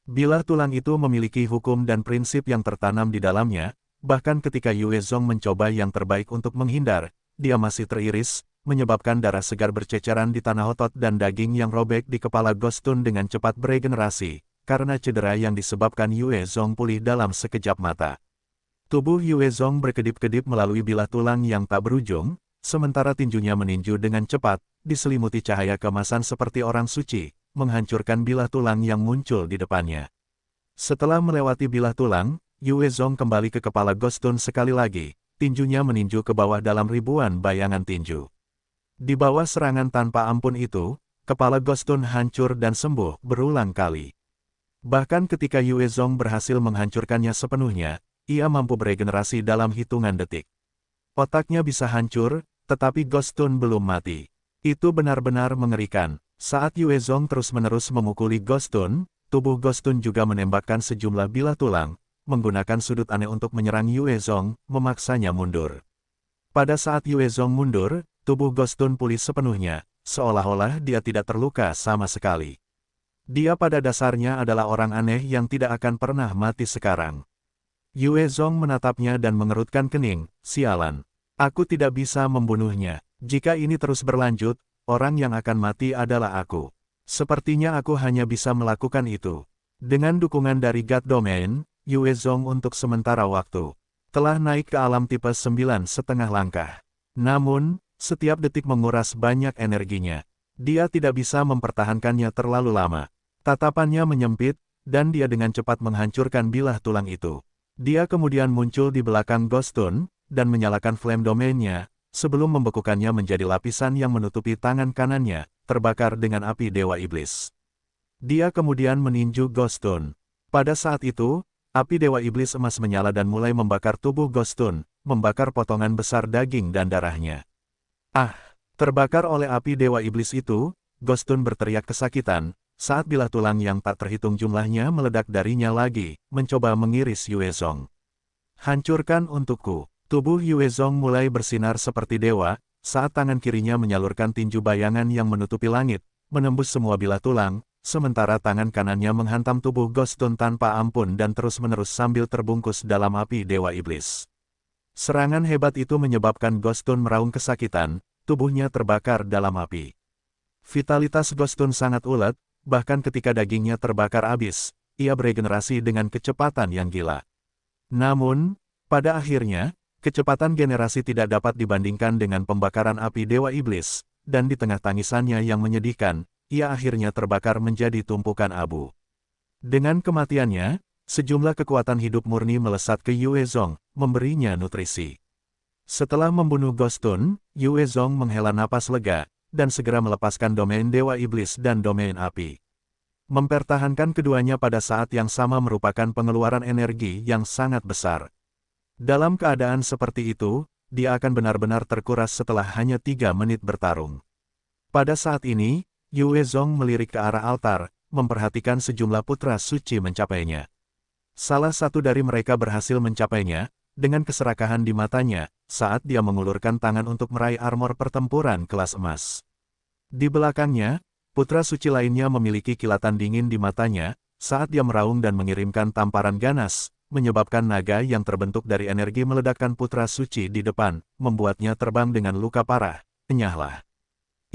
Bilah tulang itu memiliki hukum dan prinsip yang tertanam di dalamnya, bahkan ketika Yue Zong mencoba yang terbaik untuk menghindar, dia masih teriris, menyebabkan darah segar berceceran di tanah otot dan daging yang robek di kepala Ghostun dengan cepat beregenerasi, karena cedera yang disebabkan Yue Zong pulih dalam sekejap mata. Tubuh Yue Zong berkedip-kedip melalui bilah tulang yang tak berujung, sementara tinjunya meninju dengan cepat, diselimuti cahaya kemasan seperti orang suci, menghancurkan bilah tulang yang muncul di depannya. Setelah melewati bilah tulang, Yue Zong kembali ke kepala Ghostun sekali lagi, tinjunya meninju ke bawah dalam ribuan bayangan tinju. Di bawah serangan tanpa ampun itu, kepala Ghostun hancur dan sembuh berulang kali. Bahkan ketika Yue Zong berhasil menghancurkannya sepenuhnya, ia mampu beregenerasi dalam hitungan detik. Otaknya bisa hancur, tetapi Ghostun belum mati. Itu benar-benar mengerikan. Saat Yue Zong terus-menerus memukuli Ghostun, tubuh Ghostun juga menembakkan sejumlah bilah tulang, menggunakan sudut aneh untuk menyerang Yue Zong, memaksanya mundur. Pada saat Yue Zong mundur, tubuh Ghostun pulih sepenuhnya, seolah-olah dia tidak terluka sama sekali. Dia pada dasarnya adalah orang aneh yang tidak akan pernah mati sekarang. Yue Zong menatapnya dan mengerutkan kening, sialan. Aku tidak bisa membunuhnya. Jika ini terus berlanjut, orang yang akan mati adalah aku. Sepertinya aku hanya bisa melakukan itu. Dengan dukungan dari God Domain, Yue Zong untuk sementara waktu telah naik ke alam tipe 9,5 langkah. Namun, setiap detik menguras banyak energinya. Dia tidak bisa mempertahankannya terlalu lama. Tatapannya menyempit, dan dia dengan cepat menghancurkan bilah tulang itu. Dia kemudian muncul di belakang Ghostun, dan menyalakan flame domainnya, sebelum membekukannya menjadi lapisan yang menutupi tangan kanannya, terbakar dengan api Dewa Iblis. Dia kemudian meninju Ghostun. Pada saat itu, api Dewa Iblis emas menyala dan mulai membakar tubuh Ghostun, membakar potongan besar daging dan darahnya. Ah! Terbakar oleh api Dewa Iblis itu, Ghostun berteriak kesakitan, saat bilah tulang yang tak terhitung jumlahnya meledak darinya lagi, mencoba mengiris Yue Zhong. Hancurkan untukku. Tubuh Yue Zhong mulai bersinar seperti dewa, saat tangan kirinya menyalurkan tinju bayangan yang menutupi langit, menembus semua bilah tulang, sementara tangan kanannya menghantam tubuh Ghostun tanpa ampun dan terus-menerus sambil terbungkus dalam api Dewa Iblis. Serangan hebat itu menyebabkan Ghostun meraung kesakitan, tubuhnya terbakar dalam api. Vitalitas Ghostun sangat ulet, bahkan ketika dagingnya terbakar habis, ia beregenerasi dengan kecepatan yang gila. Namun, pada akhirnya, kecepatan generasi tidak dapat dibandingkan dengan pembakaran api Dewa Iblis, dan di tengah tangisannya yang menyedihkan, ia akhirnya terbakar menjadi tumpukan abu. Dengan kematiannya, sejumlah kekuatan hidup murni melesat ke Yue Zhong, memberinya nutrisi. Setelah membunuh Ghostun, Yue Zhong menghela napas lega, dan segera melepaskan domain Dewa Iblis dan domain api. Mempertahankan keduanya pada saat yang sama merupakan pengeluaran energi yang sangat besar. Dalam keadaan seperti itu, dia akan benar-benar terkuras setelah hanya 3 menit bertarung. Pada saat ini, Yue Zhong melirik ke arah altar, memperhatikan sejumlah putra suci mencapainya. Salah satu dari mereka berhasil mencapainya, dengan keserakahan di matanya, saat dia mengulurkan tangan untuk meraih armor pertempuran kelas emas. Di belakangnya, putra suci lainnya memiliki kilatan dingin di matanya, saat dia meraung dan mengirimkan tamparan ganas, menyebabkan naga yang terbentuk dari energi meledakkan putra suci di depan, membuatnya terbang dengan luka parah. Enyahlah.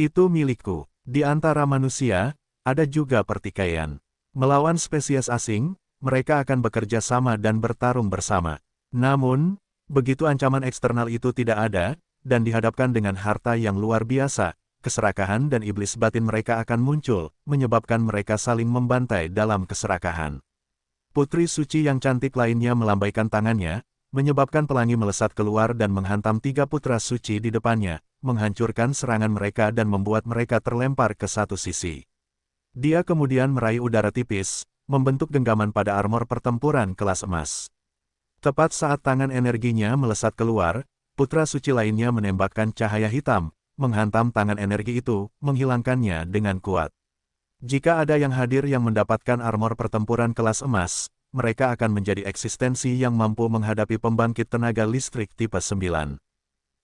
Itu milikku. Di antara manusia, ada juga pertikaian. Melawan spesies asing, mereka akan bekerja sama dan bertarung bersama. Namun, begitu ancaman eksternal itu tidak ada, dan dihadapkan dengan harta yang luar biasa, keserakahan dan iblis batin mereka akan muncul, menyebabkan mereka saling membantai dalam keserakahan. Putri suci yang cantik lainnya melambaikan tangannya, menyebabkan pelangi melesat keluar dan menghantam 3 putra suci di depannya, menghancurkan serangan mereka dan membuat mereka terlempar ke satu sisi. Dia kemudian meraih udara tipis, membentuk genggaman pada armor pertempuran kelas emas. Tepat saat tangan energinya melesat keluar, putra suci lainnya menembakkan cahaya hitam, menghantam tangan energi itu, menghilangkannya dengan kuat. Jika ada yang hadir yang mendapatkan armor pertempuran kelas emas, mereka akan menjadi eksistensi yang mampu menghadapi pembangkit tenaga listrik tipe 9.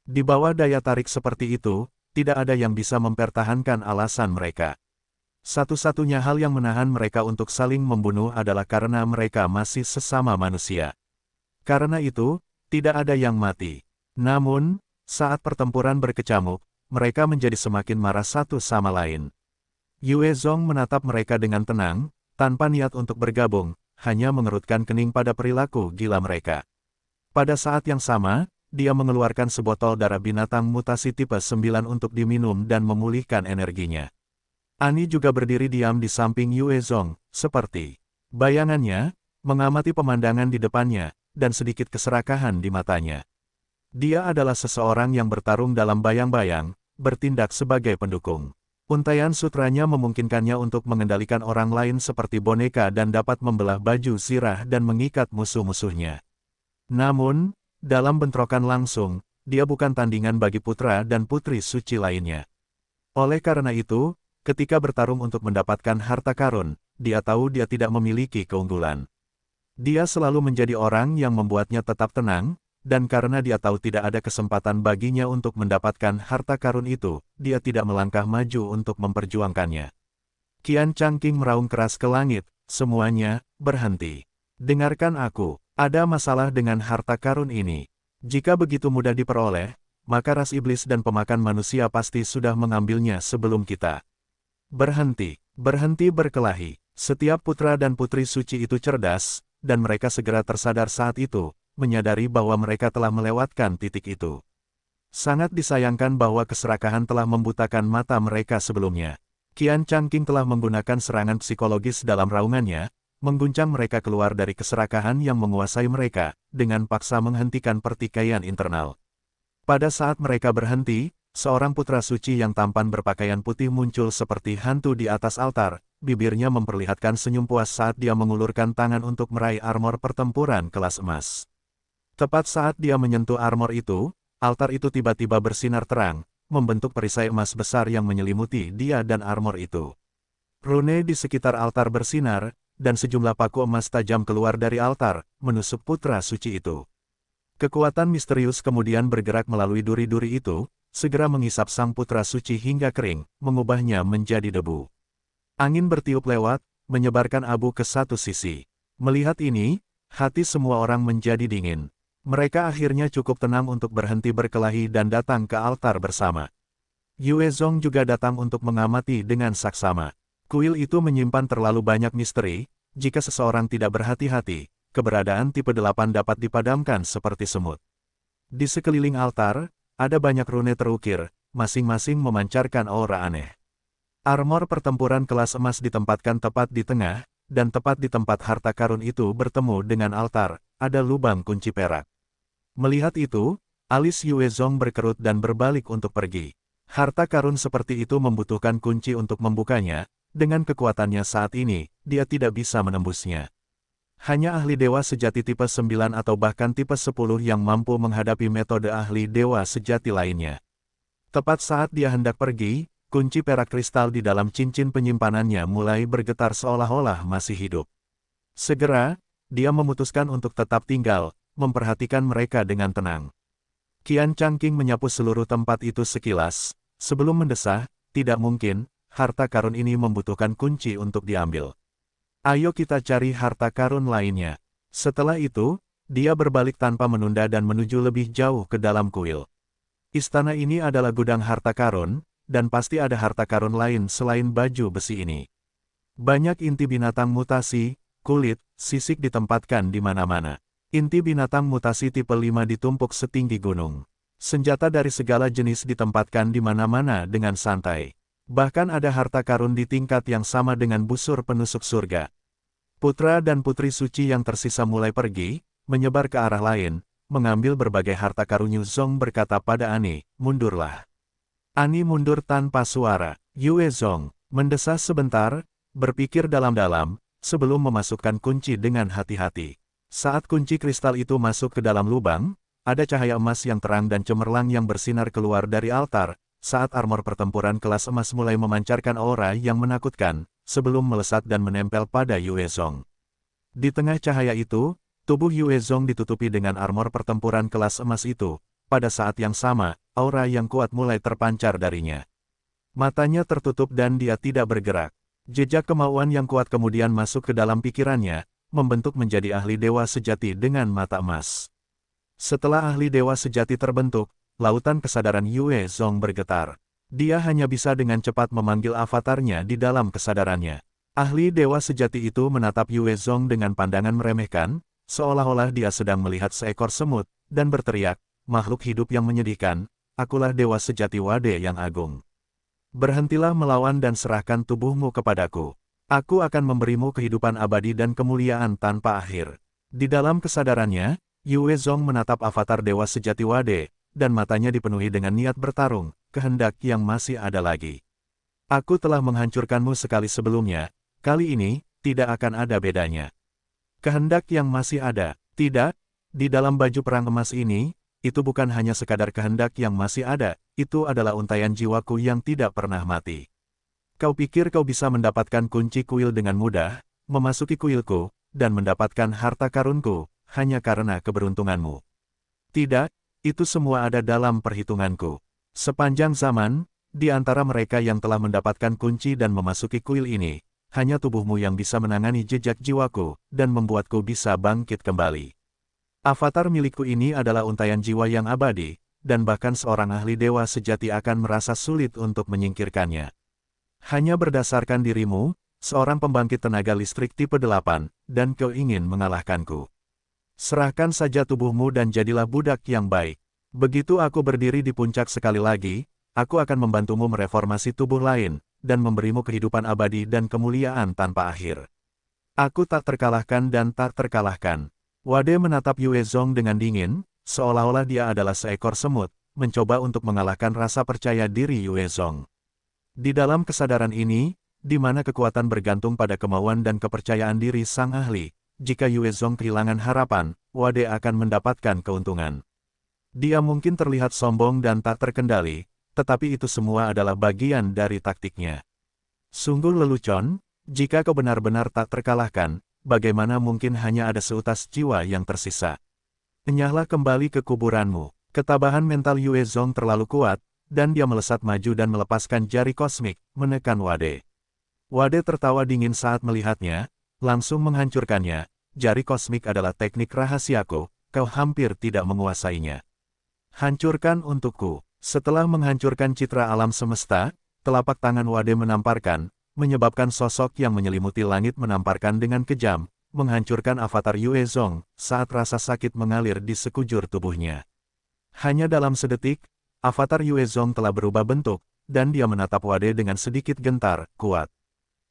Di bawah daya tarik seperti itu, tidak ada yang bisa mempertahankan alasan mereka. Satu-satunya hal yang menahan mereka untuk saling membunuh adalah karena mereka masih sesama manusia. Karena itu, tidak ada yang mati. Namun, saat pertempuran berkecamuk, mereka menjadi semakin marah satu sama lain. Yue Zhong menatap mereka dengan tenang, tanpa niat untuk bergabung, hanya mengerutkan kening pada perilaku gila mereka. Pada saat yang sama, dia mengeluarkan sebotol darah binatang mutasi tipe 9 untuk diminum dan memulihkan energinya. Ani juga berdiri diam di samping Yue Zhong, seperti bayangannya, mengamati pemandangan di depannya, dan sedikit keserakahan di matanya. Dia adalah seseorang yang bertarung dalam bayang-bayang, bertindak sebagai pendukung. Untaian sutranya memungkinkannya untuk mengendalikan orang lain seperti boneka dan dapat membelah baju zirah dan mengikat musuh-musuhnya. Namun, dalam bentrokan langsung, dia bukan tandingan bagi putra dan putri suci lainnya. Oleh karena itu, ketika bertarung untuk mendapatkan harta karun, dia tahu dia tidak memiliki keunggulan. Dia selalu menjadi orang yang membuatnya tetap tenang, dan karena dia tahu tidak ada kesempatan baginya untuk mendapatkan harta karun itu, dia tidak melangkah maju untuk memperjuangkannya. Qian Changqing meraung keras ke langit, semuanya, berhenti. Dengarkan aku, ada masalah dengan harta karun ini. Jika begitu mudah diperoleh, maka ras iblis dan pemakan manusia pasti sudah mengambilnya sebelum kita. Berhenti, berhenti berkelahi. Setiap putra dan putri suci itu cerdas, dan mereka segera tersadar saat itu, menyadari bahwa mereka telah melewatkan titik itu. Sangat disayangkan bahwa keserakahan telah membutakan mata mereka sebelumnya. Qian Changqing telah menggunakan serangan psikologis dalam raungannya, mengguncang mereka keluar dari keserakahan yang menguasai mereka, dengan paksa menghentikan pertikaian internal. Pada saat mereka berhenti, seorang putra suci yang tampan berpakaian putih muncul seperti hantu di atas altar, bibirnya memperlihatkan senyum puas saat dia mengulurkan tangan untuk meraih armor pertempuran kelas emas. Tepat saat dia menyentuh armor itu, altar itu tiba-tiba bersinar terang, membentuk perisai emas besar yang menyelimuti dia dan armor itu. Rune di sekitar altar bersinar, dan sejumlah paku emas tajam keluar dari altar, menusuk putra suci itu. Kekuatan misterius kemudian bergerak melalui duri-duri itu, segera menghisap sang putra suci hingga kering, mengubahnya menjadi debu. Angin bertiup lewat, menyebarkan abu ke satu sisi. Melihat ini, hati semua orang menjadi dingin. Mereka akhirnya cukup tenang untuk berhenti berkelahi dan datang ke altar bersama. Yue Zong juga datang untuk mengamati dengan saksama. Kuil itu menyimpan terlalu banyak misteri, jika seseorang tidak berhati-hati, keberadaan tipe 8 dapat dipadamkan seperti semut. Di sekeliling altar, ada banyak rune terukir, masing-masing memancarkan aura aneh. Armor pertempuran kelas emas ditempatkan tepat di tengah, dan tepat di tempat harta karun itu bertemu dengan altar, ada lubang kunci perak. Melihat itu, alis Yue Zong berkerut dan berbalik untuk pergi. Harta karun seperti itu membutuhkan kunci untuk membukanya, dengan kekuatannya saat ini, dia tidak bisa menembusnya. Hanya ahli dewa sejati tipe 9 atau bahkan tipe 10 yang mampu menghadapi metode ahli dewa sejati lainnya. Tepat saat dia hendak pergi, kunci perak kristal di dalam cincin penyimpanannya mulai bergetar seolah-olah masih hidup. Segera, dia memutuskan untuk tetap tinggal, memperhatikan mereka dengan tenang. Qian Changqing menyapu seluruh tempat itu sekilas, sebelum mendesah, tidak mungkin, harta karun ini membutuhkan kunci untuk diambil. Ayo kita cari harta karun lainnya. Setelah itu, dia berbalik tanpa menunda dan menuju lebih jauh ke dalam kuil. Istana ini adalah gudang harta karun, dan pasti ada harta karun lain selain baju besi ini. Banyak inti binatang mutasi, kulit, sisik ditempatkan di mana-mana. Inti binatang mutasi tipe 5 ditumpuk setinggi gunung. Senjata dari segala jenis ditempatkan di mana-mana dengan santai. Bahkan ada harta karun di tingkat yang sama dengan busur penusuk surga. Putra dan putri suci yang tersisa mulai pergi, menyebar ke arah lain, mengambil berbagai harta karun. Yue Zong berkata pada Ani, "Mundurlah." Ani mundur tanpa suara. Yue Zong mendesah sebentar, berpikir dalam-dalam, sebelum memasukkan kunci dengan hati-hati. Saat kunci kristal itu masuk ke dalam lubang, ada cahaya emas yang terang dan cemerlang yang bersinar keluar dari altar, saat armor pertempuran kelas emas mulai memancarkan aura yang menakutkan, sebelum melesat dan menempel pada Yue Zong. Di tengah cahaya itu, tubuh Yue Zong ditutupi dengan armor pertempuran kelas emas itu. Pada saat yang sama, aura yang kuat mulai terpancar darinya. Matanya tertutup dan dia tidak bergerak. Jejak kemauan yang kuat kemudian masuk ke dalam pikirannya, membentuk menjadi ahli dewa sejati dengan mata emas. Setelah ahli dewa sejati terbentuk, lautan kesadaran Yue Zong bergetar. Dia hanya bisa dengan cepat memanggil avatarnya di dalam kesadarannya. Ahli dewa sejati itu menatap Yue Zong dengan pandangan meremehkan, seolah-olah dia sedang melihat seekor semut, dan berteriak, "Makhluk hidup yang menyedihkan, akulah dewa sejati Wade yang agung. Berhentilah melawan dan serahkan tubuhmu kepadaku. Aku akan memberimu kehidupan abadi dan kemuliaan tanpa akhir." Di dalam kesadarannya, Yue Zong menatap avatar dewa sejati Wade, dan matanya dipenuhi dengan niat bertarung, kehendak yang masih ada lagi. "Aku telah menghancurkanmu sekali sebelumnya, kali ini, tidak akan ada bedanya." Kehendak yang masih ada, tidak, di dalam baju perang emas ini, itu bukan hanya sekadar kehendak yang masih ada, itu adalah untaian jiwaku yang tidak pernah mati. Kau pikir kau bisa mendapatkan kunci kuil dengan mudah, memasuki kuilku, dan mendapatkan harta karunku, hanya karena keberuntunganmu. Tidak, itu semua ada dalam perhitunganku. Sepanjang zaman, di antara mereka yang telah mendapatkan kunci dan memasuki kuil ini, hanya tubuhmu yang bisa menangani jejak jiwaku, dan membuatku bisa bangkit kembali. Avatar milikku ini adalah untaian jiwa yang abadi, dan bahkan seorang ahli dewa sejati akan merasa sulit untuk menyingkirkannya. Hanya berdasarkan dirimu, seorang pembangkit tenaga listrik tipe 8, dan kau ingin mengalahkanku. Serahkan saja tubuhmu dan jadilah budak yang baik. Begitu aku berdiri di puncak sekali lagi, aku akan membantumu mereformasi tubuh lain, dan memberimu kehidupan abadi dan kemuliaan tanpa akhir. Aku tak terkalahkan dan tak terkalahkan. Wade menatap Yue Zong dengan dingin, seolah-olah dia adalah seekor semut, mencoba untuk mengalahkan rasa percaya diri Yue Zong. Di dalam kesadaran ini, di mana kekuatan bergantung pada kemauan dan kepercayaan diri sang ahli, jika Yue Zong kehilangan harapan, Wade akan mendapatkan keuntungan. Dia mungkin terlihat sombong dan tak terkendali, tetapi itu semua adalah bagian dari taktiknya. Sungguh lelucon, jika kau benar-benar tak terkalahkan, bagaimana mungkin hanya ada seutas jiwa yang tersisa? Enyahlah kembali ke kuburanmu. Ketabahan mental Yue Zong terlalu kuat, dan dia melesat maju dan melepaskan jari kosmik, menekan Wade. Wade tertawa dingin saat melihatnya, langsung menghancurkannya. Jari kosmik adalah teknik rahasiaku, kau hampir tidak menguasainya. Hancurkan untukku. Setelah menghancurkan citra alam semesta, telapak tangan Wade menamparkan, menyebabkan sosok yang menyelimuti langit menamparkan dengan kejam, menghancurkan avatar Yue Zong, saat rasa sakit mengalir di sekujur tubuhnya. Hanya dalam sedetik, avatar Yue Zong telah berubah bentuk, dan dia menatap Wade dengan sedikit gentar, kuat.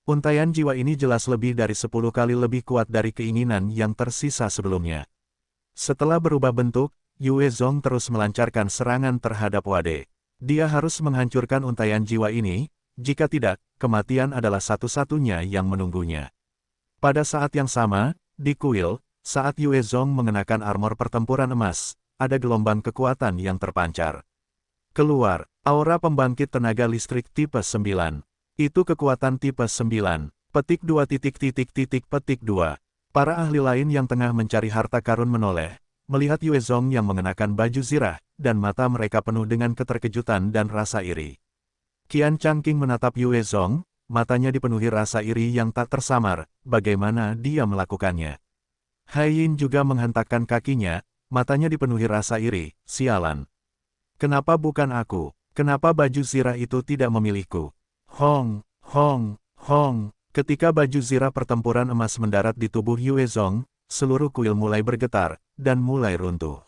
Untaian jiwa ini jelas lebih dari 10 kali lebih kuat dari keinginan yang tersisa sebelumnya. Setelah berubah bentuk, Yue Zong terus melancarkan serangan terhadap Wade. Dia harus menghancurkan untaian jiwa ini, jika tidak, kematian adalah satu-satunya yang menunggunya. Pada saat yang sama, di kuil, saat Yue Zong mengenakan armor pertempuran emas, ada gelombang kekuatan yang terpancar. Keluar, aura pembangkit tenaga listrik tipe 9. Itu kekuatan tipe 9. Petik 2. Para ahli lain yang tengah mencari harta karun menoleh, melihat Yue Zong yang mengenakan baju zirah, dan mata mereka penuh dengan keterkejutan dan rasa iri. Qian Changqing menatap Yue Zong, matanya dipenuhi rasa iri yang tak tersamar, bagaimana dia melakukannya. Hai Yin juga menghentakkan kakinya, matanya dipenuhi rasa iri, sialan. Kenapa bukan aku? Kenapa baju zirah itu tidak memilihku? Hong, hong, hong. Ketika baju zirah pertempuran emas mendarat di tubuh Yue Zong, seluruh kuil mulai bergetar, dan mulai runtuh.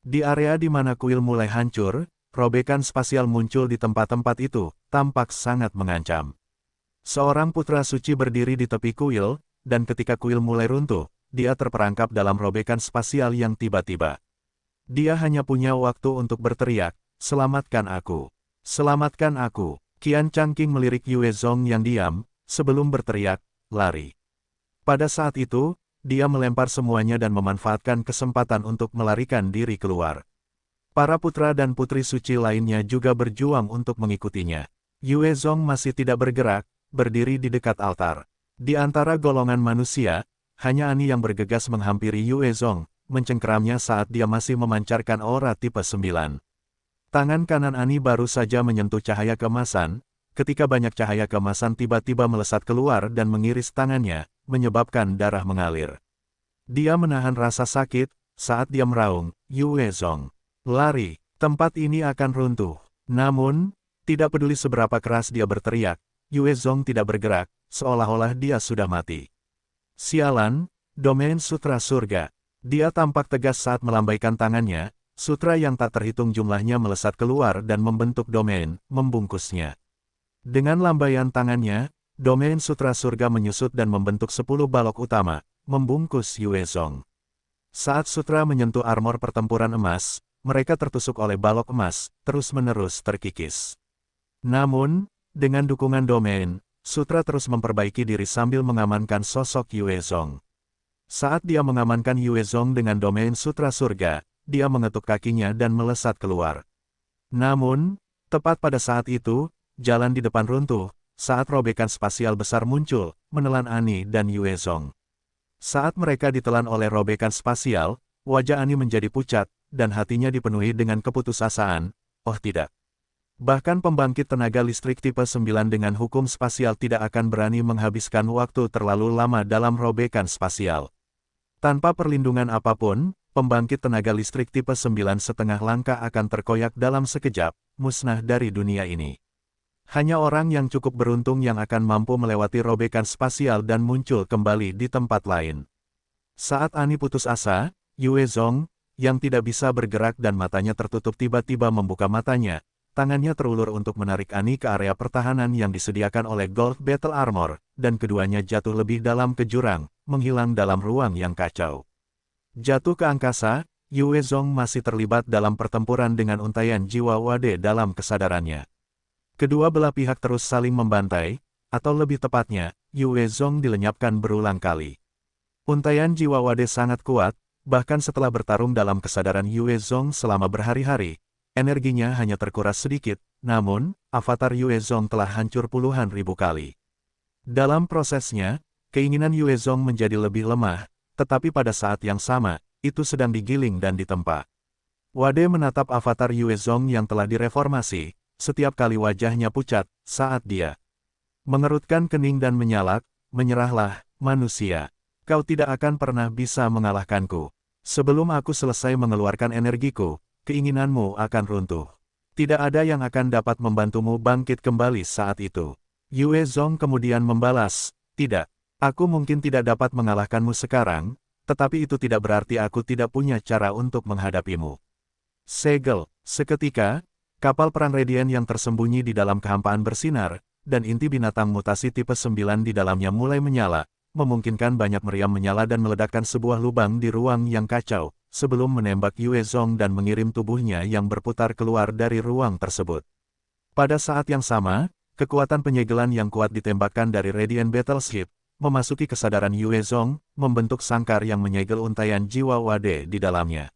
Di area di mana kuil mulai hancur, robekan spasial muncul di tempat-tempat itu, tampak sangat mengancam. Seorang putra suci berdiri di tepi kuil, dan ketika kuil mulai runtuh, dia terperangkap dalam robekan spasial yang tiba-tiba. Dia hanya punya waktu untuk berteriak, "Selamatkan aku! Selamatkan aku!" Qian Changqing melirik Yue Zong yang diam, sebelum berteriak, "Lari!" Pada saat itu, dia melempar semuanya dan memanfaatkan kesempatan untuk melarikan diri keluar. Para putra dan putri suci lainnya juga berjuang untuk mengikutinya. Yue Zong masih tidak bergerak, berdiri di dekat altar. Di antara golongan manusia, hanya Ani yang bergegas menghampiri Yue Zong, mencengkeramnya saat dia masih memancarkan aura tipe 9. Tangan kanan Ani baru saja menyentuh cahaya keemasan, ketika banyak cahaya keemasan tiba-tiba melesat keluar dan mengiris tangannya, menyebabkan darah mengalir. Dia menahan rasa sakit, saat dia meraung, "Yue Zong, lari, tempat ini akan runtuh." Namun, tidak peduli seberapa keras dia berteriak, Yue Zong tidak bergerak, seolah-olah dia sudah mati. Sialan, domain sutra surga. Dia tampak tegas saat melambaikan tangannya, sutra yang tak terhitung jumlahnya melesat keluar dan membentuk domain, membungkusnya. Dengan lambaian tangannya, domain sutra surga menyusut dan membentuk 10 balok utama, membungkus Yue Zong. Saat sutra menyentuh armor pertempuran emas, mereka tertusuk oleh balok emas, terus-menerus terkikis. Namun, dengan dukungan domain, sutra terus memperbaiki diri sambil mengamankan sosok Yue Zong. Saat dia mengamankan Yue Zong dengan domain sutra surga, dia mengetuk kakinya dan melesat keluar. Namun, tepat pada saat itu, jalan di depan runtuh, saat robekan spasial besar muncul, menelan Ani dan Yue Zong. Saat mereka ditelan oleh robekan spasial, wajah Ani menjadi pucat, dan hatinya dipenuhi dengan keputusasaan, oh tidak. Bahkan pembangkit tenaga listrik tipe 9 dengan hukum spasial tidak akan berani menghabiskan waktu terlalu lama dalam robekan spasial. Tanpa perlindungan apapun, pembangkit tenaga listrik tipe 9 setengah langkah akan terkoyak dalam sekejap, musnah dari dunia ini. Hanya orang yang cukup beruntung yang akan mampu melewati robekan spasial dan muncul kembali di tempat lain. Saat Ani putus asa, Yue Zong, yang tidak bisa bergerak dan matanya tertutup tiba-tiba membuka matanya, tangannya terulur untuk menarik Ani ke area pertahanan yang disediakan oleh Gold Battle Armor, dan keduanya jatuh lebih dalam ke jurang, menghilang dalam ruang yang kacau. Jatuh ke angkasa, Yue Zong masih terlibat dalam pertempuran dengan untaian jiwa Wade dalam kesadarannya. Kedua belah pihak terus saling membantai, atau lebih tepatnya, Yue Zong dilenyapkan berulang kali. Untaian jiwa Wade sangat kuat, bahkan setelah bertarung dalam kesadaran Yue Zong selama berhari-hari, energinya hanya terkuras sedikit, Namun, avatar Yue Zong telah hancur puluhan ribu kali. Dalam prosesnya, keinginan Yue Zong menjadi lebih lemah, tetapi pada saat yang sama, itu sedang digiling dan ditempa. Wade menatap avatar Yue Zong yang telah direformasi, setiap kali wajahnya pucat, saat dia mengerutkan kening dan menyalak, menyerahlah, manusia. Kau tidak akan pernah bisa mengalahkanku. Sebelum aku selesai mengeluarkan energiku, keinginanmu akan runtuh. Tidak ada yang akan dapat membantumu bangkit kembali saat itu. Yue Zong kemudian membalas, tidak. Aku mungkin tidak dapat mengalahkanmu sekarang, tetapi itu tidak berarti aku tidak punya cara untuk menghadapimu. Segel, seketika, kapal perang Radiant yang tersembunyi di dalam kehampaan bersinar, dan inti binatang mutasi tipe 9 di dalamnya mulai menyala, memungkinkan banyak meriam menyala dan meledakkan sebuah lubang di ruang yang kacau, sebelum menembak Yue Zong dan mengirim tubuhnya yang berputar keluar dari ruang tersebut. Pada saat yang sama, kekuatan penyegelan yang kuat ditembakkan dari Radiant Battleship, memasuki kesadaran Yue Zong, membentuk sangkar yang menyegel untaian jiwa Wade di dalamnya.